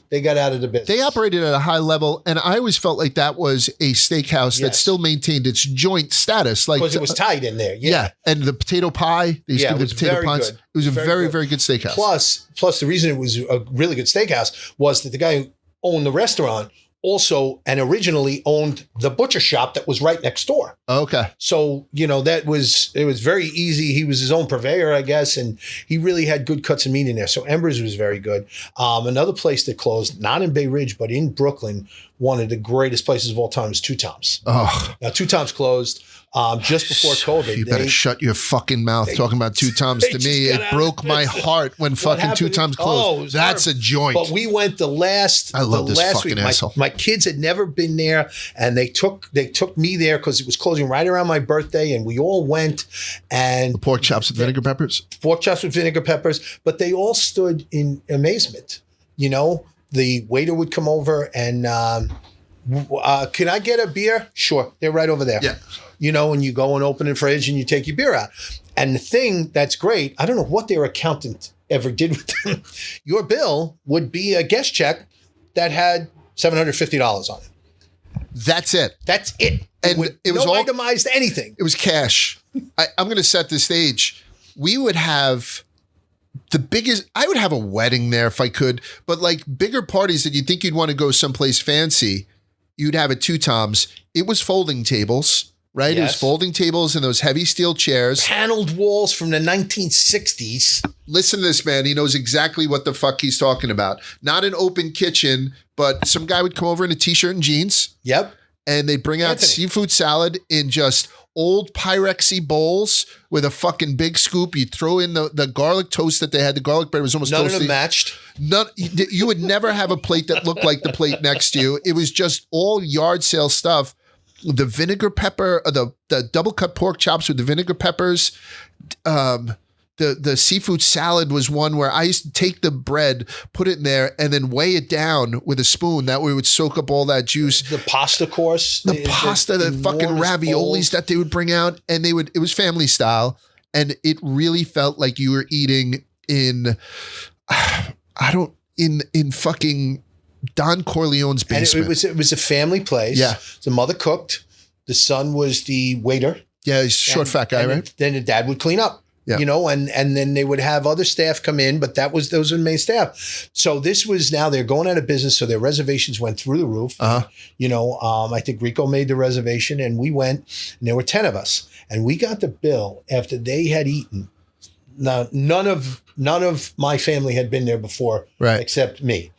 They got out of the business.
They operated at a high level, and I always felt like that was a steakhouse that still maintained its joint status. Like,
because it was tight in there. Yeah.
And the potato pie, they used to do the potato pies. It was a very, very good steakhouse.
Plus, the reason it was a really good steakhouse was that the guy who owned the restaurant also and originally owned the butcher shop that was right next door.
Okay.
So, it was very easy. He was his own purveyor, I guess, and he really had good cuts of meat in there. So Embers was very good. Another place that closed, not in Bay Ridge, but in Brooklyn, one of the greatest places of all time is Two Toms.
Oh.
Now, Two Toms closed just before COVID.
You better shut your fucking mouth talking about Two Toms to me. It broke my heart when fucking Two Toms closed. That's a joint.
But we went the last
fucking
week.
asshole.
My kids had never been there, and they took me there because it was closing right around my birthday, and we all went. And
the pork chops with vinegar peppers?
Pork chops with vinegar peppers. But they all stood in amazement. The waiter would come over and, can I get a beer? Sure. They're right over there.
Yeah.
And you go and open the fridge and you take your beer out. And the thing that's great, I don't know what their accountant ever did with them. Your bill would be a guest check that had $750 on it.
That's it.
That's it.
And it was
no
all
itemized anything.
It was cash. I'm going to set the stage. We would have the biggest, I would have a wedding there if I could, but like bigger parties that you'd think you'd want to go someplace fancy, you'd have at Two Toms. It was folding tables, right? Yes. It was folding tables and those heavy steel chairs.
Paneled walls from the 1960s.
Listen to this, man. He knows exactly what the fuck he's talking about. Not an open kitchen, but some guy would come over in a t-shirt and jeans.
Yep.
And they'd bring out seafood salad in just old Pyrexy bowls with a fucking big scoop. You throw in the garlic toast that they had. The garlic bread was almost
None
toasty.
of them matched.
You would never have a plate that looked like the plate next to you. It was just all yard sale stuff. The vinegar pepper, the double cut pork chops with the vinegar peppers. The seafood salad was one where I used to take the bread, put it in there, and then weigh it down with a spoon. That way it would soak up all that juice.
The pasta course.
The fucking raviolis
bowls.
that they would bring out. And it was family style. And it really felt like you were eating in fucking Don Corleone's basement.
And it was a family place.
Yeah.
The mother cooked. The son was the waiter.
Yeah, he's a short, fat guy, right?
Then the dad would clean up.
Yeah.
And then they would have other staff come in, but those were the main staff. So this was now they're going out of business, so their reservations went through the roof. I think Rico made the reservation, and we went, and there were 10 of us, and we got the bill after they had eaten. Now, none of my family had been there before,
right,
except me,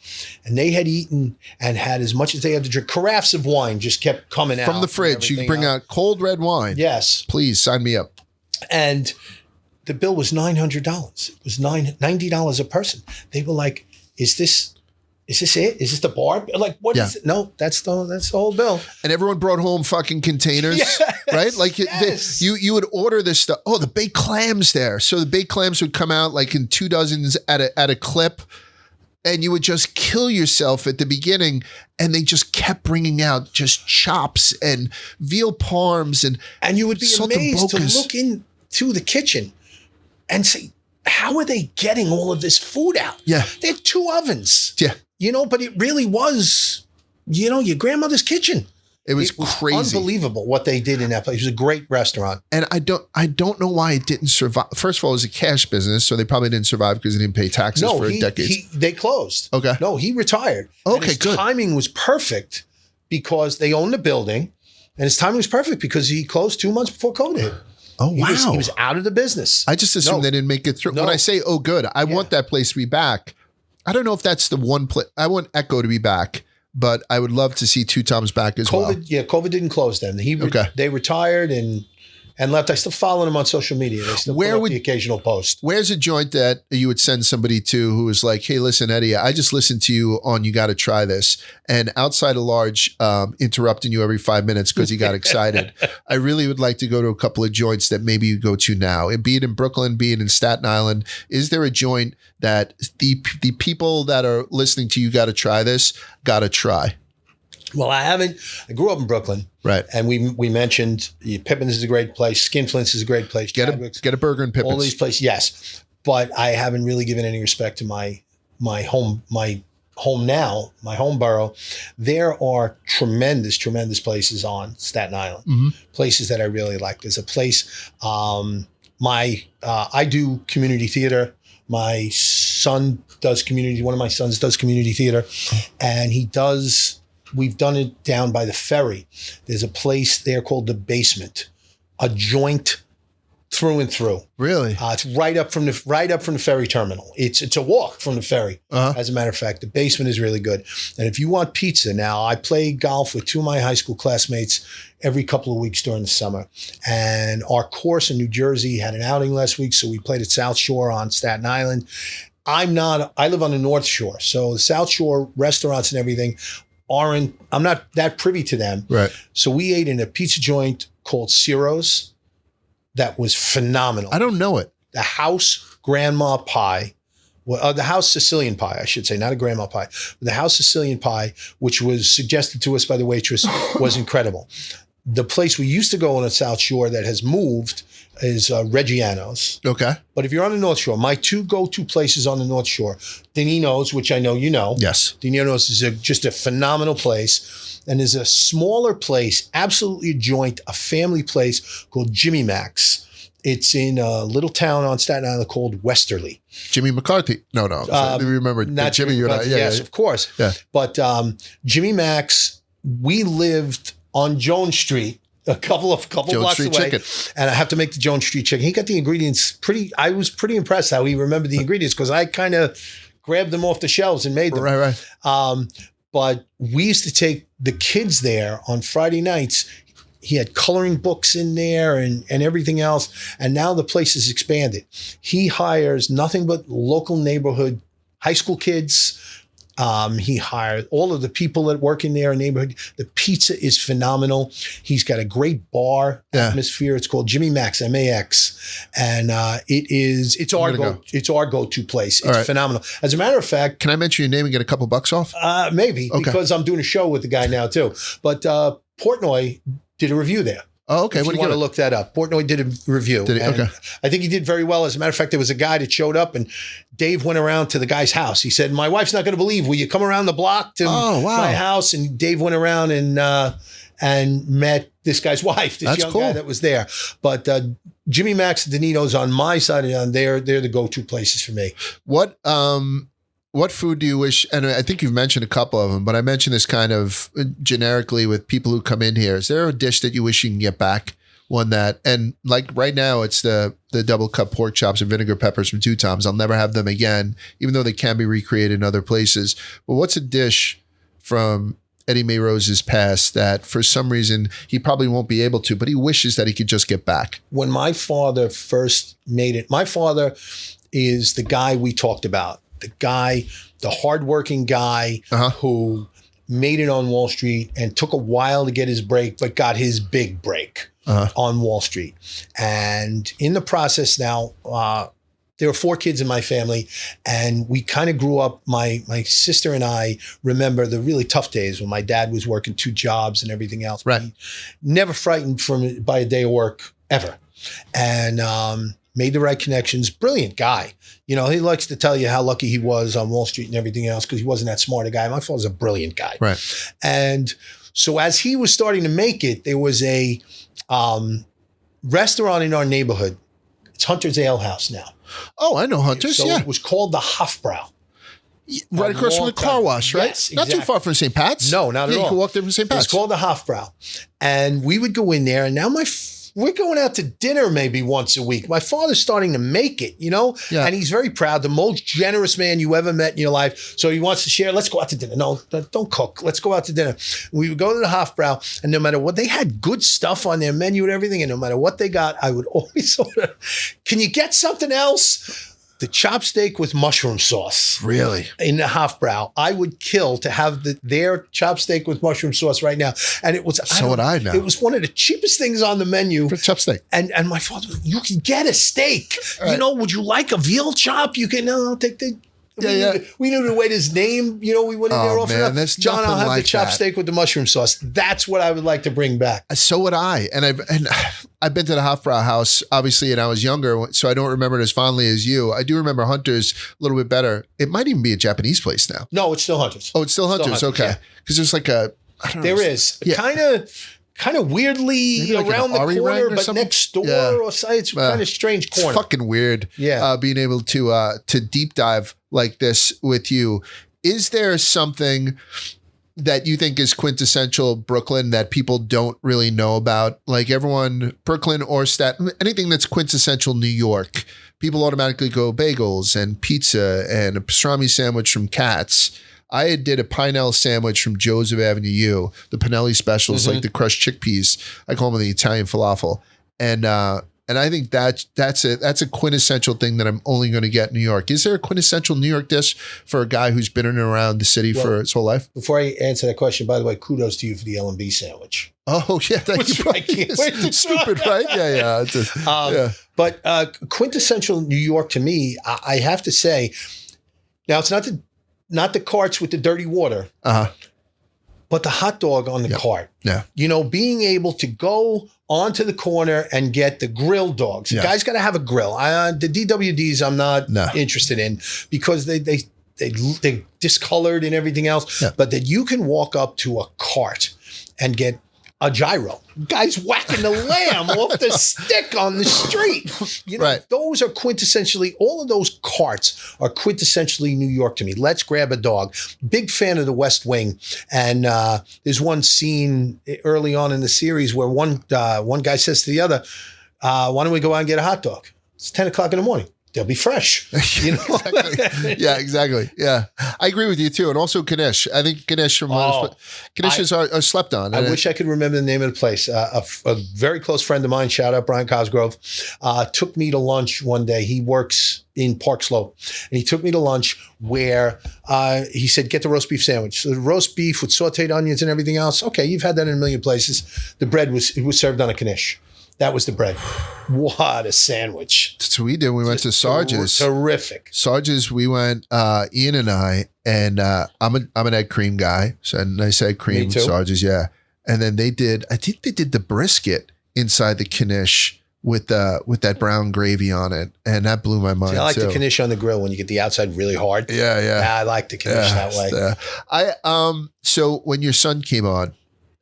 and they had eaten and had as much as they had to drink. Carafes of wine just kept coming out
from the fridge. You can bring out cold red wine.
Yes,
please sign me up.
And the bill was $900. It was $90 a person. They were like, "Is this it? Is this the bar?" Like, what is it? No, that's the whole bill.
And everyone brought home fucking containers, right? Like you would order this stuff. Oh, the baked clams there. So the baked clams would come out like in 2 dozens at a clip, and you would just kill yourself at the beginning. And they just kept bringing out just chops and veal parms
and you would be amazed to look into the kitchen and say, how are they getting all of this food out?
Yeah.
They had 2 ovens.
Yeah.
But it really was, your grandmother's kitchen.
It was crazy.
Unbelievable what they did in that place. It was a great restaurant.
And I don't know why it didn't survive. First of all, it was a cash business, so they probably didn't survive because they didn't pay taxes for decades.
They closed.
Okay.
No, he retired.
Okay,
his
good.
Timing was perfect because they owned the building, and his timing was perfect because he closed 2 months before COVID hit.
Oh, wow.
He was out of the business.
I just assumed they didn't make it through.
No.
When I say, oh, good, I want that place to be back. I don't know if that's the one place. I want Echo to be back, but I would love to see Two Toms back as well.
Yeah, COVID didn't close then. They retired and left. I still follow him on social media. They still put up the occasional post.
Where's a joint that you would send somebody to who is like, hey, listen, Eddie, I just listened to you on You Got to Try This. And outside of Large, interrupting you every 5 minutes because he got excited. I really would like to go to a couple of joints that maybe you go to now. Be it in Brooklyn, be it in Staten Island. Is there a joint that the people that are listening to You Got to Try This got to try?
Well, I haven't. I grew up in Brooklyn,
right? And
we mentioned Pippin's is a great place. Skinflint's is a great place.
Get a burger in Pippin's.
All these places, yes. But I haven't really given any respect to my home now, my home borough. There are tremendous places on Staten Island. Places that I really like. There's a place. I do community theater. My son does community. One of my sons does community theater, and he does. We've done it down by the ferry. There's a place there called The Basement, a joint through and through.
Really?
It's right up from the ferry terminal. It's a walk from the ferry. As a matter of fact, The Basement is really good. And if you want pizza, now I play golf with 2 of my high school classmates every couple of weeks during the summer. And our course in New Jersey had an outing last week, so we played at South Shore on Staten Island. I live on the North Shore, so the South Shore restaurants and everything I'm not that privy to them.
Right.
So we ate in a pizza joint called Mayrose that was phenomenal.
I don't know it.
The house grandma pie, the house Sicilian pie, I should say, not a grandma pie. The house Sicilian pie, which was suggested to us by the waitress, was incredible. The place we used to go on the South Shore that has moved is Reggiano's.
Okay.
But if you're on the North Shore, my 2 go-to places on the North Shore, Danino's, which I know you know.
Yes.
Danino's is just a phenomenal place. And there's a smaller place, absolutely a joint, a family place called Jimmy Mac's. It's in a little town on Staten Island called Westerly.
Jimmy McCarthy. No. I remember
not
Jimmy.
Yes, of course.
Yeah.
But Jimmy Mac's, we lived on Jones Street, a couple blocks away.
Chicken.
And I have to make the Jones Street chicken. He got the ingredients I was pretty impressed how he remembered the ingredients because I kind of grabbed them off the shelves and made them.
Right.
But we used to take the kids there on Friday nights. He had coloring books in there and everything else. And now the place has expanded. He hires nothing but local neighborhood high school kids. He hired all of the people that work in their neighborhood. The pizza is phenomenal. He's got a great bar atmosphere. It's called Jimmy Max, M-A-X. And it's our go-to place. It's phenomenal. As a matter of fact,
can I mention your name and get a couple bucks off?
Maybe, because I'm doing a show with the guy now too. But Portnoy did a review there.
Oh, okay.
If you want to look that up. Portnoy did a review.
Did he? Okay.
I think he did very well. As a matter of fact, there was a guy that showed up and Dave went around to the guy's house. He said, my wife's not going to believe, will you come around the block to my house? And Dave went around and met this guy's wife, this young guy that was there. But Jimmy Max and Donito's on my side of they're the go-to places for me.
What food do you wish, and I think you've mentioned a couple of them, but I mentioned this kind of generically with people who come in here. Is there a dish that you wish you can get back? One that, and like right now, it's the double cup pork chops and vinegar peppers from Two Toms. I'll never have them again, even though they can be recreated in other places. But what's a dish from Eddie Mayrose's past that for some reason he probably won't be able to, but he wishes that he could just get back?
When my father first made it, my father is the guy we talked about. The hardworking guy who made it on Wall Street and took a while to get his break, but got his big break on Wall Street. And in the process now, there are 4 kids in my family, and we kind of grew up. My sister and I remember the really tough days when my dad was working 2 jobs and everything else.
Right.
He never frightened by a day of work ever. And made the right connections. Brilliant guy. He likes to tell you how lucky he was on Wall Street and everything else because he wasn't that smart a guy. My father's a brilliant guy.
Right.
And so as he was starting to make it, there was a restaurant in our neighborhood. It's Hunter's Ale House now.
Oh, I know Hunter's,
so it was called the Hofbrau.
Right across from the car wash, right?
Yes,
Not too far from St. Pat's.
No, not at all.
You can walk there from St. Pat's.
It's called the Hofbrau. And we would go in there, and now we're going out to dinner maybe once a week. My father's starting to make it,
Yeah.
And he's very proud, the most generous man you ever met in your life. So he wants to share. Let's go out to dinner. No, don't cook. Let's go out to dinner. We would go to the Hofbrau, and no matter what, they had good stuff on their menu and everything. And no matter what they got, I would always order, can you get something else? The chopsteak with mushroom sauce.
Really?
In the Hofbrau. I would kill to have their chopsteak with mushroom sauce right now. And it was
I know.
It was one of the cheapest things on the menu.
For chopsteak.
And my father, you can get a steak.
Right.
Would you like a veal chop? You can I'll take the We knew the waiter's name. We went in there offering up. John, I'll have the chopsteak with the mushroom sauce. That's what I would like to bring back.
So would I. And I've been to the Hofbrau house, obviously, and I was younger, so I don't remember it as fondly as you. I do remember Hunter's a little bit better. It might even be a Japanese place now.
No, it's still Hunter's.
Oh, it's still Hunter's. Okay. Because there's like I don't know.
There is. Kind of weirdly like around the corner, but next door or side. It's kind of strange corner.
It's fucking weird.
Yeah.
Being able to deep dive like this with you. Is there something that you think is quintessential Brooklyn that people don't really know about? Like Brooklyn or Staten, anything that's quintessential New York, people automatically go bagels and pizza and a pastrami sandwich from Katz. I did a Pinel sandwich from Joseph Avenue U, the Pinelli specials, like the crushed chickpeas. I call them the Italian falafel. And I think that's a quintessential thing that I'm only going to get in New York. Is there a quintessential New York dish for a guy who's been in and around the city for his whole life?
Before I answer that question, by the way, kudos to you for the L&B sandwich.
Oh, yeah. Thank you.
I can't wait to
stupid, right? Yeah.
But quintessential New York to me, I have to say, now it's not the carts with the dirty water, but the hot dog on the cart.
Yeah.
Being able to go onto the corner and get the grilled dogs. The guy's got to have a grill. The DWDs I'm not interested in because they discolored and everything else. Yeah. But that you can walk up to a cart and get a gyro. Guy's whacking the lamb off the stick on the street. Those are quintessentially, all of those carts are quintessentially New York to me. Let's grab a dog. Big fan of the West Wing. And there's one scene early on in the series where one guy says to the other, why don't we go out and get a hot dog? It's 10 o'clock in the morning. they'll be fresh. You know?
Exactly. Yeah, exactly. Yeah. I agree with you too. And also Ganesh. I think Ganesh from Ganesh are slept on.
I wish I could remember the name of the place. A very close friend of mine, shout out Brian Cosgrove, took me to lunch one day. He works in Park Slope. And he took me to lunch where he said, get the roast beef sandwich. So the roast beef with sauteed onions and everything else. Okay, you've had that in a million places. The bread was served on a Ganesh. That was the bread. What a sandwich.
That's what we did. We went to Sarge's.
Terrific.
Sarge's, we went, Ian and I, and I'm an egg cream guy. So a nice egg cream.
Me too.
Sarge's, yeah. And then I think they did the brisket inside the Knish with that brown gravy on it. And that blew my mind.
See, I like
too.
the Knish on the grill when you get the outside really hard.
Yeah.
I like the Knish that way.
So when your son came on,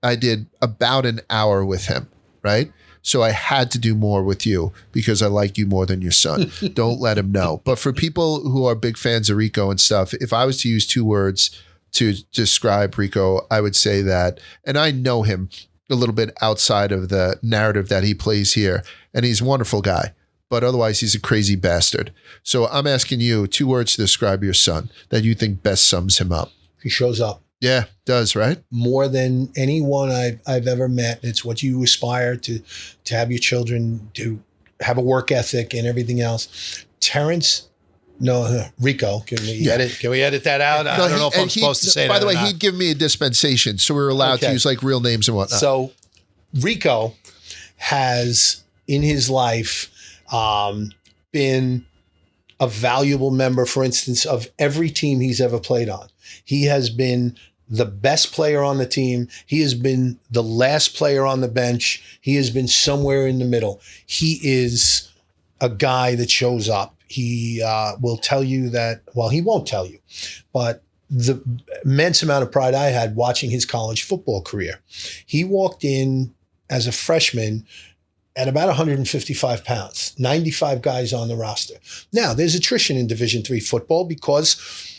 I did about an hour with him, right? So I had to do more with you because I like you more than your son. Don't let him know. But for people who are big fans of Rico and stuff, if I was to use 2 words to describe Rico, I would say that, and I know him a little bit outside of the narrative that he plays here, and he's a wonderful guy, but otherwise he's a crazy bastard. So I'm asking you 2 words to describe your son that you think best sums him up.
He shows up.
Yeah, does, right?
More than anyone I've ever met. It's what you aspire to have your children to have a work ethic and everything else. Rico, can we edit that out? I don't know if I'm supposed to say that.
By the way,
or not.
he'd give me a dispensation, so we were allowed to use like real names and whatnot.
So Rico has in his life been a valuable member, for instance, of every team he's ever played on. He has been the best player on the team. He has been the last player on the bench. He has been somewhere in the middle. He is a guy that shows up. He will tell you that, well, he won't tell you, but the immense amount of pride I had watching his college football career. He walked in as a freshman at about 155 pounds, 95 guys on the roster. Now, there's attrition in Division III football because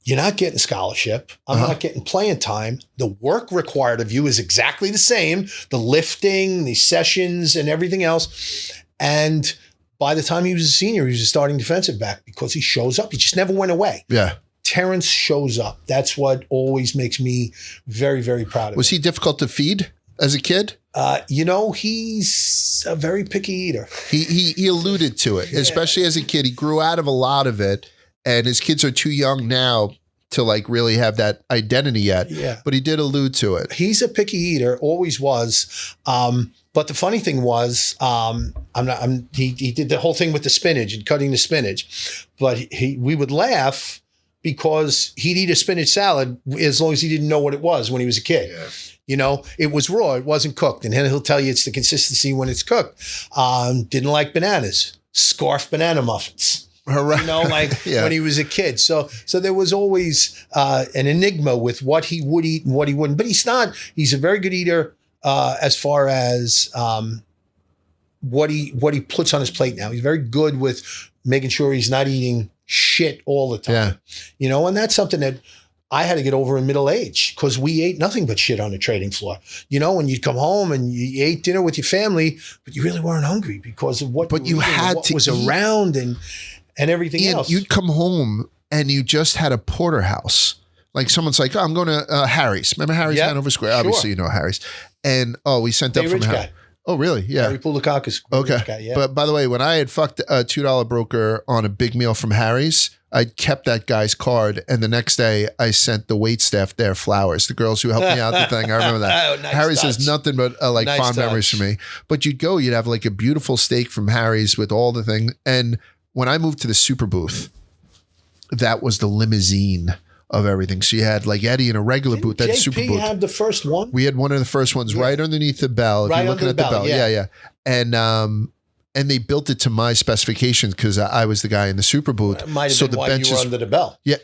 you're not getting scholarship. I'm not getting playing time. The work required of you is exactly the same. The lifting, the sessions, and everything else. And by the time he was a senior, he was a starting defensive back because he shows up. He just never went away.
Yeah.
Terrence shows up. That's what always makes me very, very proud of him.
Was he difficult to feed as a kid?
He's a very picky eater.
He alluded to it, especially as a kid. He grew out of a lot of it. And his kids are too young now to like really have that identity yet.
Yeah.
But he did allude to it.
He's a picky eater, always was. But the funny thing was, he did the whole thing with the spinach and cutting the spinach. But we would laugh because he'd eat a spinach salad as long as he didn't know what it was when he was a kid. Yeah. You know, it was raw, it wasn't cooked. And then he'll tell you it's the consistency when it's cooked. Didn't like bananas, scarf banana muffins.
Right.
You know, like when he was a kid. So there was always an enigma with what he would eat and what he wouldn't. But he's a very good eater as far as what he puts on his plate now. He's very good with making sure he's not eating shit all the time.
Yeah.
You know, and that's something that I had to get over in middle age because we ate nothing but shit on the trading floor. You know, when you'd come home and you ate dinner with your family, but you really weren't hungry because of what
you had
what
to
was
eat.
Around and everything else.
You'd come home and you just had a porterhouse. Like someone's like, oh, I'm going to Harry's. Remember Harry's Hanover Square? Obviously, you know Harry's. And we sent up from Harry. Oh, really? Yeah.
Harry Pulakakis.
Okay.
Guy, yeah.
But by the way, when I had fucked a $2 broker on a big meal from Harry's, I kept that guy's card. And the next day I sent the wait staff their flowers. The girls who helped me out the thing. I remember that.
Nice
Harry's
touch.
has nothing but
Nice
fond
touch.
memories for me. But you'd have like a beautiful steak from Harry's with all the things. And when I moved to the super booth, that was the limousine of everything. So you had like Eddie in a regular booth, that super
JP
booth.
have the first one?
We had one of the first ones right underneath the bell. If
Right
you're looking
under
at
the
the bell.
bell,
Yeah. And they built it to my specifications because I was the guy in the super booth.
It might have
so
been
the
why
benches,
you were under the bell.
yeah,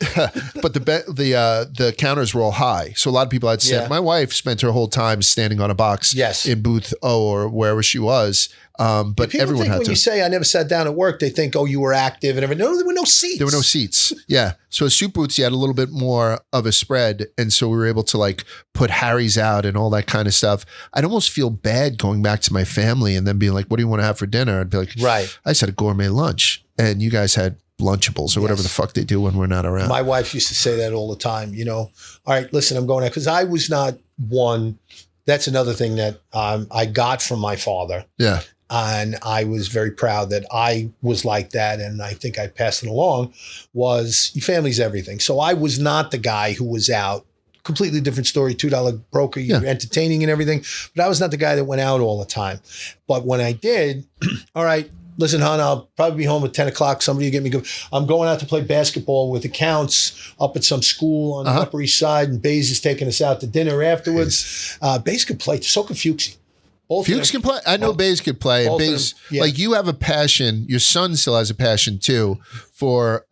but the counters were all high. So a lot of people had said,
Yeah.
my wife spent her whole time standing on a box in booth O or wherever she was. But
People
everyone
think
had
when
to.
you say I never sat down at work, they think, oh, you were active and everything. No, there were no seats.
There were no seats. Yeah. So at Soup Boots, you had a little bit more of a spread. And so we were able to like put Harry's out and all that kind of stuff. I'd almost feel bad going back to my family and then being like, what do you want to have for dinner? I'd be like,
Right.
I just had a gourmet lunch. and you guys had Lunchables or whatever the fuck they do when we're not around.
My wife used to say that all the time, you know, all right, listen, I'm going out. Because I was not one. That's another thing that I got from my father.
Yeah.
And I was very proud that I was like that. And I think I passed it along, was your family's everything. So I was not the guy who was out. Completely different story, $2 broker, you're entertaining and everything. But I was not the guy that went out all the time. But when I did, all right, listen, hon, I'll probably be home at 10 o'clock. Somebody will get me good. I'm going out to play basketball with accounts up at some school on the Upper East Side, and Baze is taking us out to dinner afterwards. Baze could play. So could Fuchsy.
Fuchs can play. I know Baze could play. And Baze, like you have a passion. Your son still has a passion too for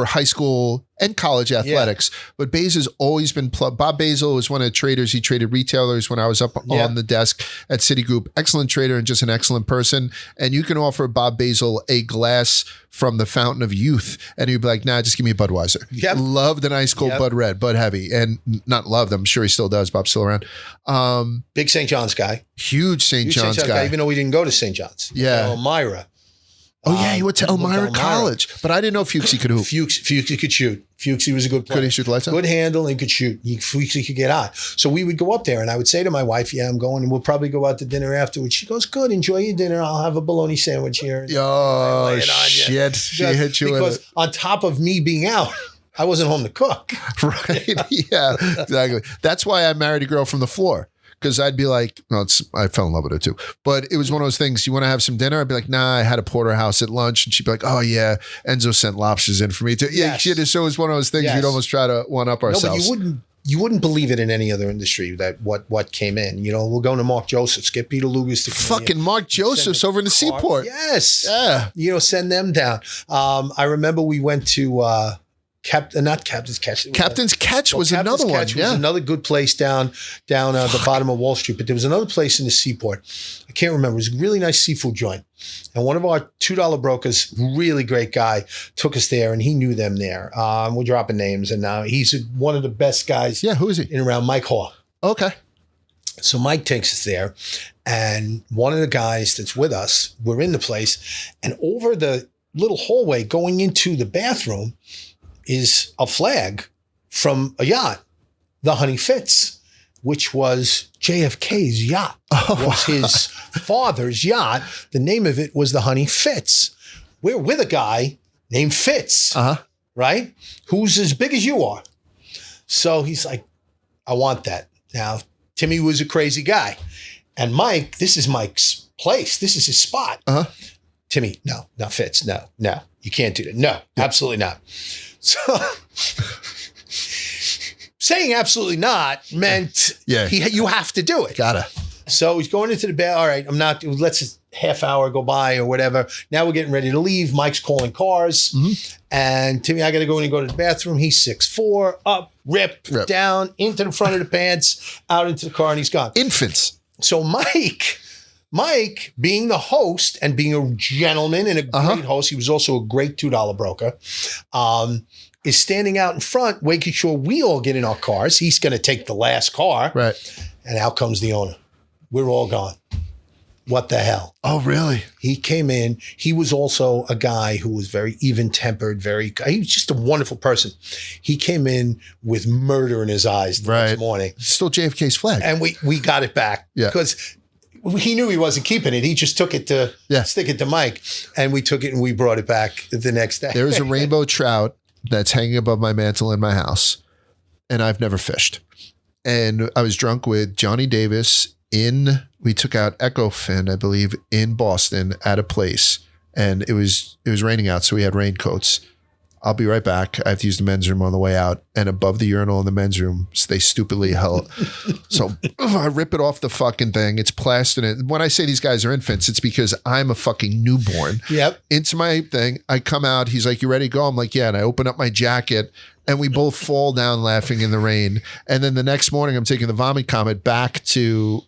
high school and college athletics. But Baze has always been. Bob Basil was one of the traders. He traded retailers when I was up on the desk at Citigroup. Excellent trader and just an excellent person. And you can offer Bob Basil a glass from the fountain of youth, and he'd be like, "Nah, just give me a Budweiser." Yep. Loved an ice cold Bud Red, Bud Heavy, and not loved. I'm sure he still does. Bob's still around.
Big St. John's guy.
Huge St. John's guy.
Even though we didn't go to St. John's.
Yeah.
Elmira.
Oh, yeah, he went to Elmira College. But I didn't know Fuchsy could hoop.
Fuchsy could shoot. Fuchsy was a good player.
Could he shoot lights out?
Good handle, and he could shoot. Fuchsy could get hot. So we would go up there, and I would say to my wife, yeah, I'm going, and we'll probably go out to dinner afterwards. She goes, good, enjoy your dinner. I'll have a bologna sandwich here.
Oh, shit. She hit you with it.
Because on top of me being out, I wasn't home to cook.
Right. Yeah, exactly. That's why I married a girl from the floor. Because I'd be like, I fell in love with her too. But it was one of those things, you want to have some dinner? I'd be like, nah, I had a porterhouse at lunch. And she'd be like, oh yeah, Enzo sent lobsters in for me too. Yeah, so it was one of those things we'd almost try to one up ourselves.
No, but you wouldn't believe it in any other industry that what came in. You know, we'll go to Mark Joseph's, get Peter Luger's to come
fucking in. Mark Joseph's over in the Seaport.
Yes.
Yeah.
You know, send them down. I remember we went to Captain's Catch.
Captain's Catch was another one.
Catch was another good place down the bottom of Wall Street. But there was another place in the Seaport. I can't remember. It was a really nice seafood joint. And one of our $2 brokers, really great guy, took us there, and he knew them there. We're dropping names, and now he's one of the best guys.
Yeah, who is he?
In around Mike Haw.
Okay.
So Mike takes us there, and one of the guys that's with us, we're in the place, and over the little hallway going into the bathroom is a flag from a yacht, the Honey Fitz, which was JFK's yacht. Was his father's yacht. The name of it was the Honey Fitz. We're with a guy named Fitz, right? Who's as big as you are. So he's like, I want that. Now, Timmy was a crazy guy. And Mike, this is Mike's place. This is his spot. Timmy, no, Fitz, no, you can't do that. No, absolutely not. So saying absolutely not meant you have to do it.
Gotta.
So he's going into the bed. All right, I'm not, let's a half hour go by or whatever. Now we're getting ready to leave. Mike's calling cars. And Timmy, I got to go in and go to the bathroom. He's 6'4", up, rip, down, into the front of the pants, out into the car, and he's gone.
Infants.
So Mike, being the host and being a gentleman and a great host, he was also a great $2 broker, is standing out in front, making sure we all get in our cars. He's going to take the last car. Right. And out comes the owner. We're all gone. What the hell?
Oh, really?
He came in. He was also a guy who was very even-tempered, he was just a wonderful person. He came in with murder in his eyes the next morning.
Still JFK's flag.
And we got it back. Yeah. Because he knew he wasn't keeping it. He just took it to stick it to Mike. And we took it and we brought it back the next day.
There's a rainbow trout that's hanging above my mantle in my house. And I've never fished. And I was drunk with Johnny Davis we took out Echo Fin, I believe, in Boston at a place. And it was raining out, so we had raincoats. I'll be right back. I have to use the men's room on the way out. And above the urinal in the men's room, they stupidly held. So I rip it off the fucking thing. It's plastered in. When I say these guys are infants, it's because I'm a fucking newborn.
Yep.
Into my thing. I come out. He's like, you ready to go? I'm like, yeah. And I open up my jacket. And we both fall down laughing in the rain. And then the next morning, I'm taking the Vomit Comet back to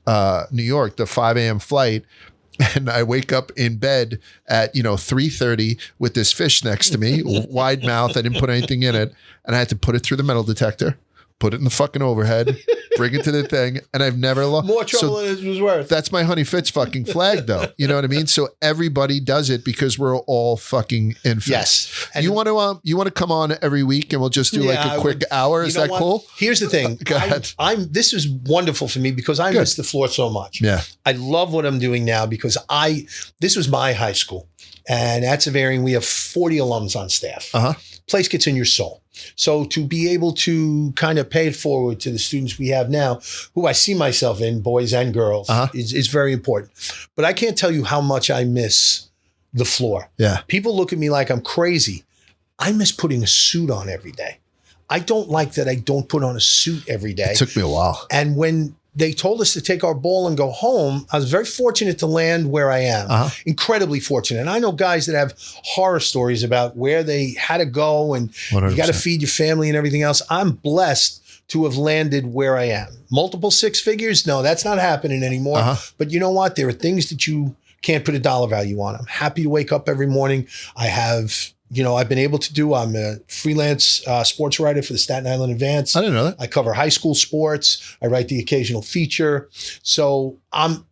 New York, the 5 a.m. flight. And I wake up in bed at 3:30 with this fish next to me, wide mouth. I didn't put anything in it. And I had to put it through the metal detector, put it in the fucking overhead, bring it to the thing, and I've never lost.
More trouble than it was worth.
That's my Honey Fitz fucking flag, though. You know what I mean? So everybody does it because we're all fucking infants.
Yes. And
you want to come on every week and we'll just do like a quick hour? Is that cool?
Here's the thing.
Go ahead.
This is wonderful for me because I miss the floor so much.
Yeah.
I love what I'm doing now because this was my high school. And at Severian, we have 40 alums on staff. Place gets in your soul. So to be able to kind of pay it forward to the students we have now, who I see myself in, boys and girls, is very important. But I can't tell you how much I miss the floor.
Yeah.
People look at me like I'm crazy. I miss putting a suit on every day. I don't like that I don't put on a suit every day.
It took me a while.
And when they told us to take our ball and go home, I was very fortunate to land where I am. Incredibly fortunate. And I know guys that have horror stories about where they had to go and 100%. You got to feed your family and everything else. I'm blessed to have landed where I am. Multiple six figures? No, that's not happening anymore. But you know what? There are things that you can't put a dollar value on. I'm happy to wake up every morning. I've been able to do, I'm a freelance sports writer for the Staten Island Advance.
I didn't know that.
I cover high school sports. I write the occasional feature. So I'm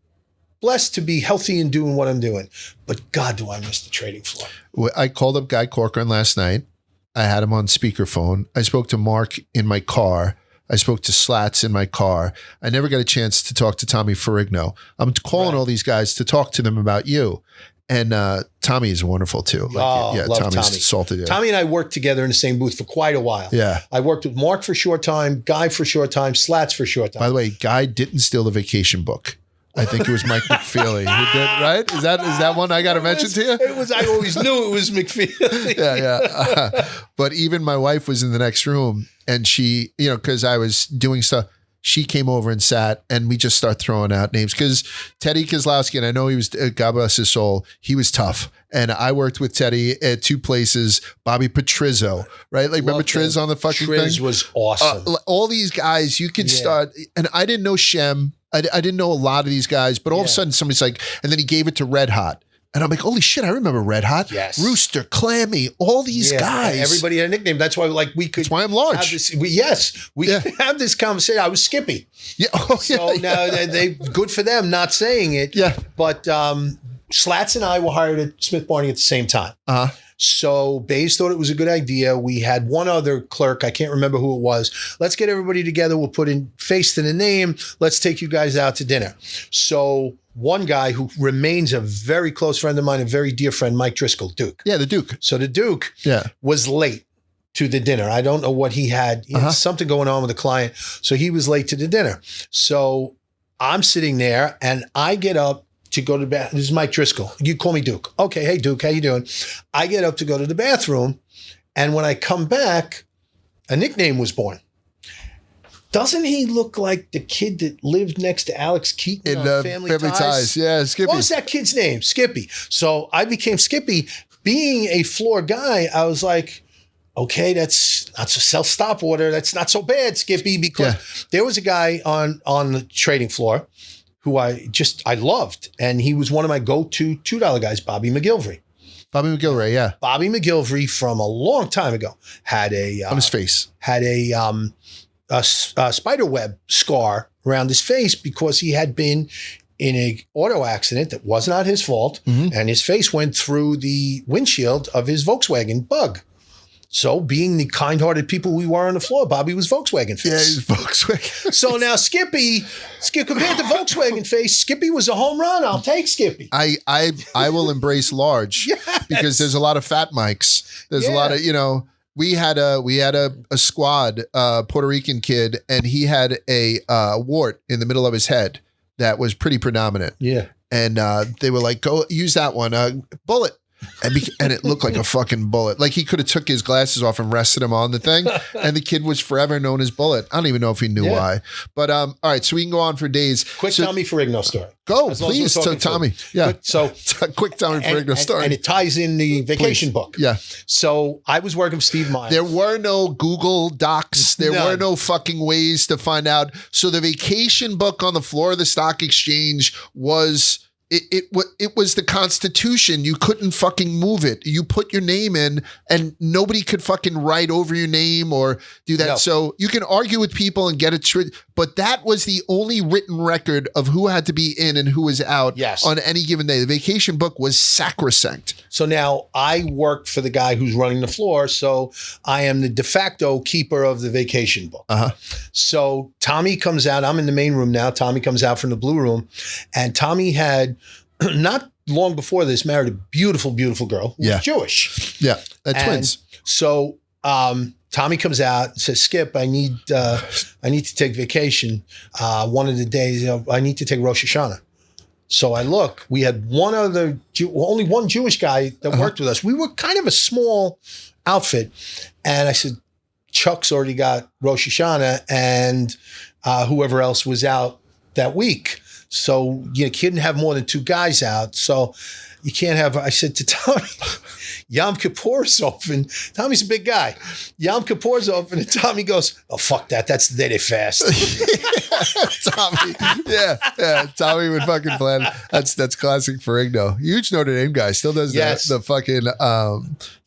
blessed to be healthy and doing what I'm doing. But God, do I miss the trading floor.
I called up Guy Corcoran last night. I had him on speakerphone. I spoke to Mark in my car. I spoke to Slats in my car. I never got a chance to talk to Tommy Ferrigno. I'm calling all these guys to talk to them about you. And Tommy is wonderful too.
Love
Tommy's salted. Yeah.
Tommy and I worked together in the same booth for quite a while.
Yeah.
I worked with Mark for a short time, Guy for a short time, Slats for a short time.
By the way, Guy didn't steal the vacation book. I think it was Mike McFeely who did, right? Is that one I got to mention to you?
I always knew it was McFeely.
Yeah. But even my wife was in the next room and she, because I was doing stuff, she came over and sat and we just start throwing out names because Teddy Kozlowski, and I know he was, God bless his soul, he was tough. And I worked with Teddy at two places, Bobby Patrizzo, right? Like, remember Triz on the fucking thing?
Triz was awesome.
All these guys, you could start, and I didn't know Shem. I didn't know a lot of these guys, but all of a sudden somebody's like, and then he gave it to Red Hot. And I'm like, holy shit, I remember Red Hot.
Yes.
Rooster, Clammy, all these guys.
Everybody had a nickname. That's why we could.
That's why I'm large.
Could have this conversation. I was Skippy.
Yeah.
So now they good for them not saying it.
Yeah.
But Slats and I were hired at Smith Barney at the same time. So Bays thought it was a good idea. We had one other clerk. I can't remember who it was. Let's get everybody together. We'll put in face to the name. Let's take you guys out to dinner. So one guy who remains a very close friend of mine, a very dear friend, Mike Driscoll, Duke.
Yeah, the Duke.
So the Duke was late to the dinner. I don't know what he had. He had something going on with a client. So he was late to the dinner. So I'm sitting there and I get up to go to the bathroom. This is Mike Driscoll. You call me Duke. Okay. Hey, Duke, how you doing? I get up to go to the bathroom. And when I come back, a nickname was born. Doesn't he look like the kid that lived next to Alex Keaton
in
on Family Ties?
Yeah, Skippy.
What was that kid's name? Skippy. So I became Skippy. Being a floor guy, I was like, okay, that's not so self-stop order. That's not so bad, Skippy, because there was a guy on the trading floor who I loved. And he was one of my go-to $2 guys, Bobby McGilvery.
Bobby McGilvery, yeah.
Bobby McGilvery from a long time ago had
on his face.
Had a spider web scar around his face because he had been in a auto accident that was not his fault. And his face went through the windshield of his Volkswagen Bug. So being the kind-hearted people we were on the floor, Bobby was Volkswagen face.
Yeah, he's Volkswagen.
So now Skippy, compared to Volkswagen face, Skippy was a home run. I'll take Skippy.
I will embrace large because there's a lot of fat mics. There's a lot of, we had a squad, Puerto Rican kid, and he had a wart in the middle of his head that was pretty predominant.
Yeah.
And they were like, go use that one, bullet. And it looked like a fucking bullet. Like he could have took his glasses off and rested him on the thing. And the kid was forever known as Bullet. I don't even know if he knew why. But all right, so we can go on for days.
Quick Tommy Ferrigno story.
Go, please. So Tommy. Yeah. Quick Tommy Ferrigno story.
And it ties in the vacation book.
Yeah.
So I was working with Steve Miles.
There were no Google Docs. There were no fucking ways to find out. So the vacation book on the floor of the stock exchange was it was the Constitution. You couldn't fucking move it. You put your name in and nobody could fucking write over your name or do that.
No.
So you can argue with people and get it straight, but that was the only written record of who had to be in and who was out on any given day. The vacation book was sacrosanct.
So now I work for the guy who's running the floor. So I am the de facto keeper of the vacation book. So Tommy comes out. I'm in the main room now. Tommy comes out from the blue room, and Tommy had not long before this married a beautiful, beautiful girl who was Jewish.
Yeah. Twins.
So Tommy comes out and says, Skip, I need to take vacation. One of the days, I need to take Rosh Hashanah. So I look, we had only one Jewish guy that worked with us. We were kind of a small outfit. And I said, Chuck's already got Rosh Hashanah and whoever else was out that week. So you couldn't have more than 2 guys out. So you can't have, I said to Tommy, Yom Kippur's open. Tommy's a big guy. Yom Kippur's open. And Tommy goes, oh, fuck that. That's the day they fast.
Tommy. Yeah. Tommy would fucking plan. That's classic Ferrigno. Huge Notre Dame guy. Still does the fucking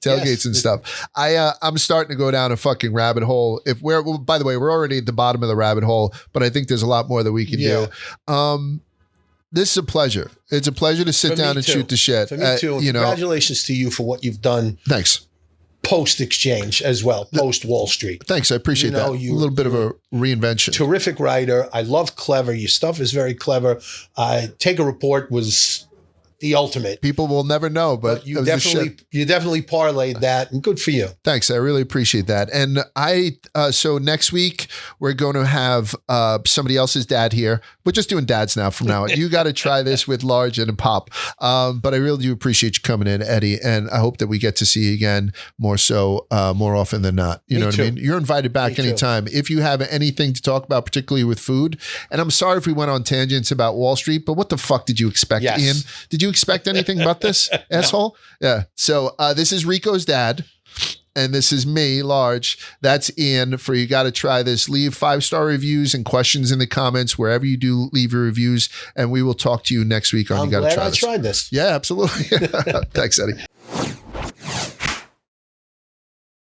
tailgates and stuff. I'm starting to go down a fucking rabbit hole. By the way, we're already at the bottom of the rabbit hole, but I think there's a lot more that we can do. This is a pleasure. It's a pleasure to sit down and shoot the shit.
For me too. Congratulations to you for what you've done.
Thanks.
Post-exchange as well, post-Wall Street.
Thanks. I appreciate that. A little bit of a reinvention.
Terrific writer. I love clever. Your stuff is very clever. Take a Report was the ultimate.
People will never know, but
you definitely parlayed that, and good for you.
Thanks. I really appreciate that. And so next week we're going to have somebody else's dad here. We're just doing dads now from now on. You got to try this with Large and Pop. But I really do appreciate you coming in, Eddie. And I hope that we get to see you again more often than not. You know what I mean? You're invited back anytime. If you have anything to talk about, particularly with food. And I'm sorry if we went on tangents about Wall Street, but what the fuck did you expect, Ian? Did you expect anything but this, asshole? Yeah. So this is Rico's dad. And this is me, Large. That's Ian for You Gotta Try This. Leave 5-star reviews and questions in the comments wherever you do leave your reviews. And we will talk to you next week on You Gotta Try This.
I'm glad I tried this.
Yeah, absolutely. Thanks, Eddie.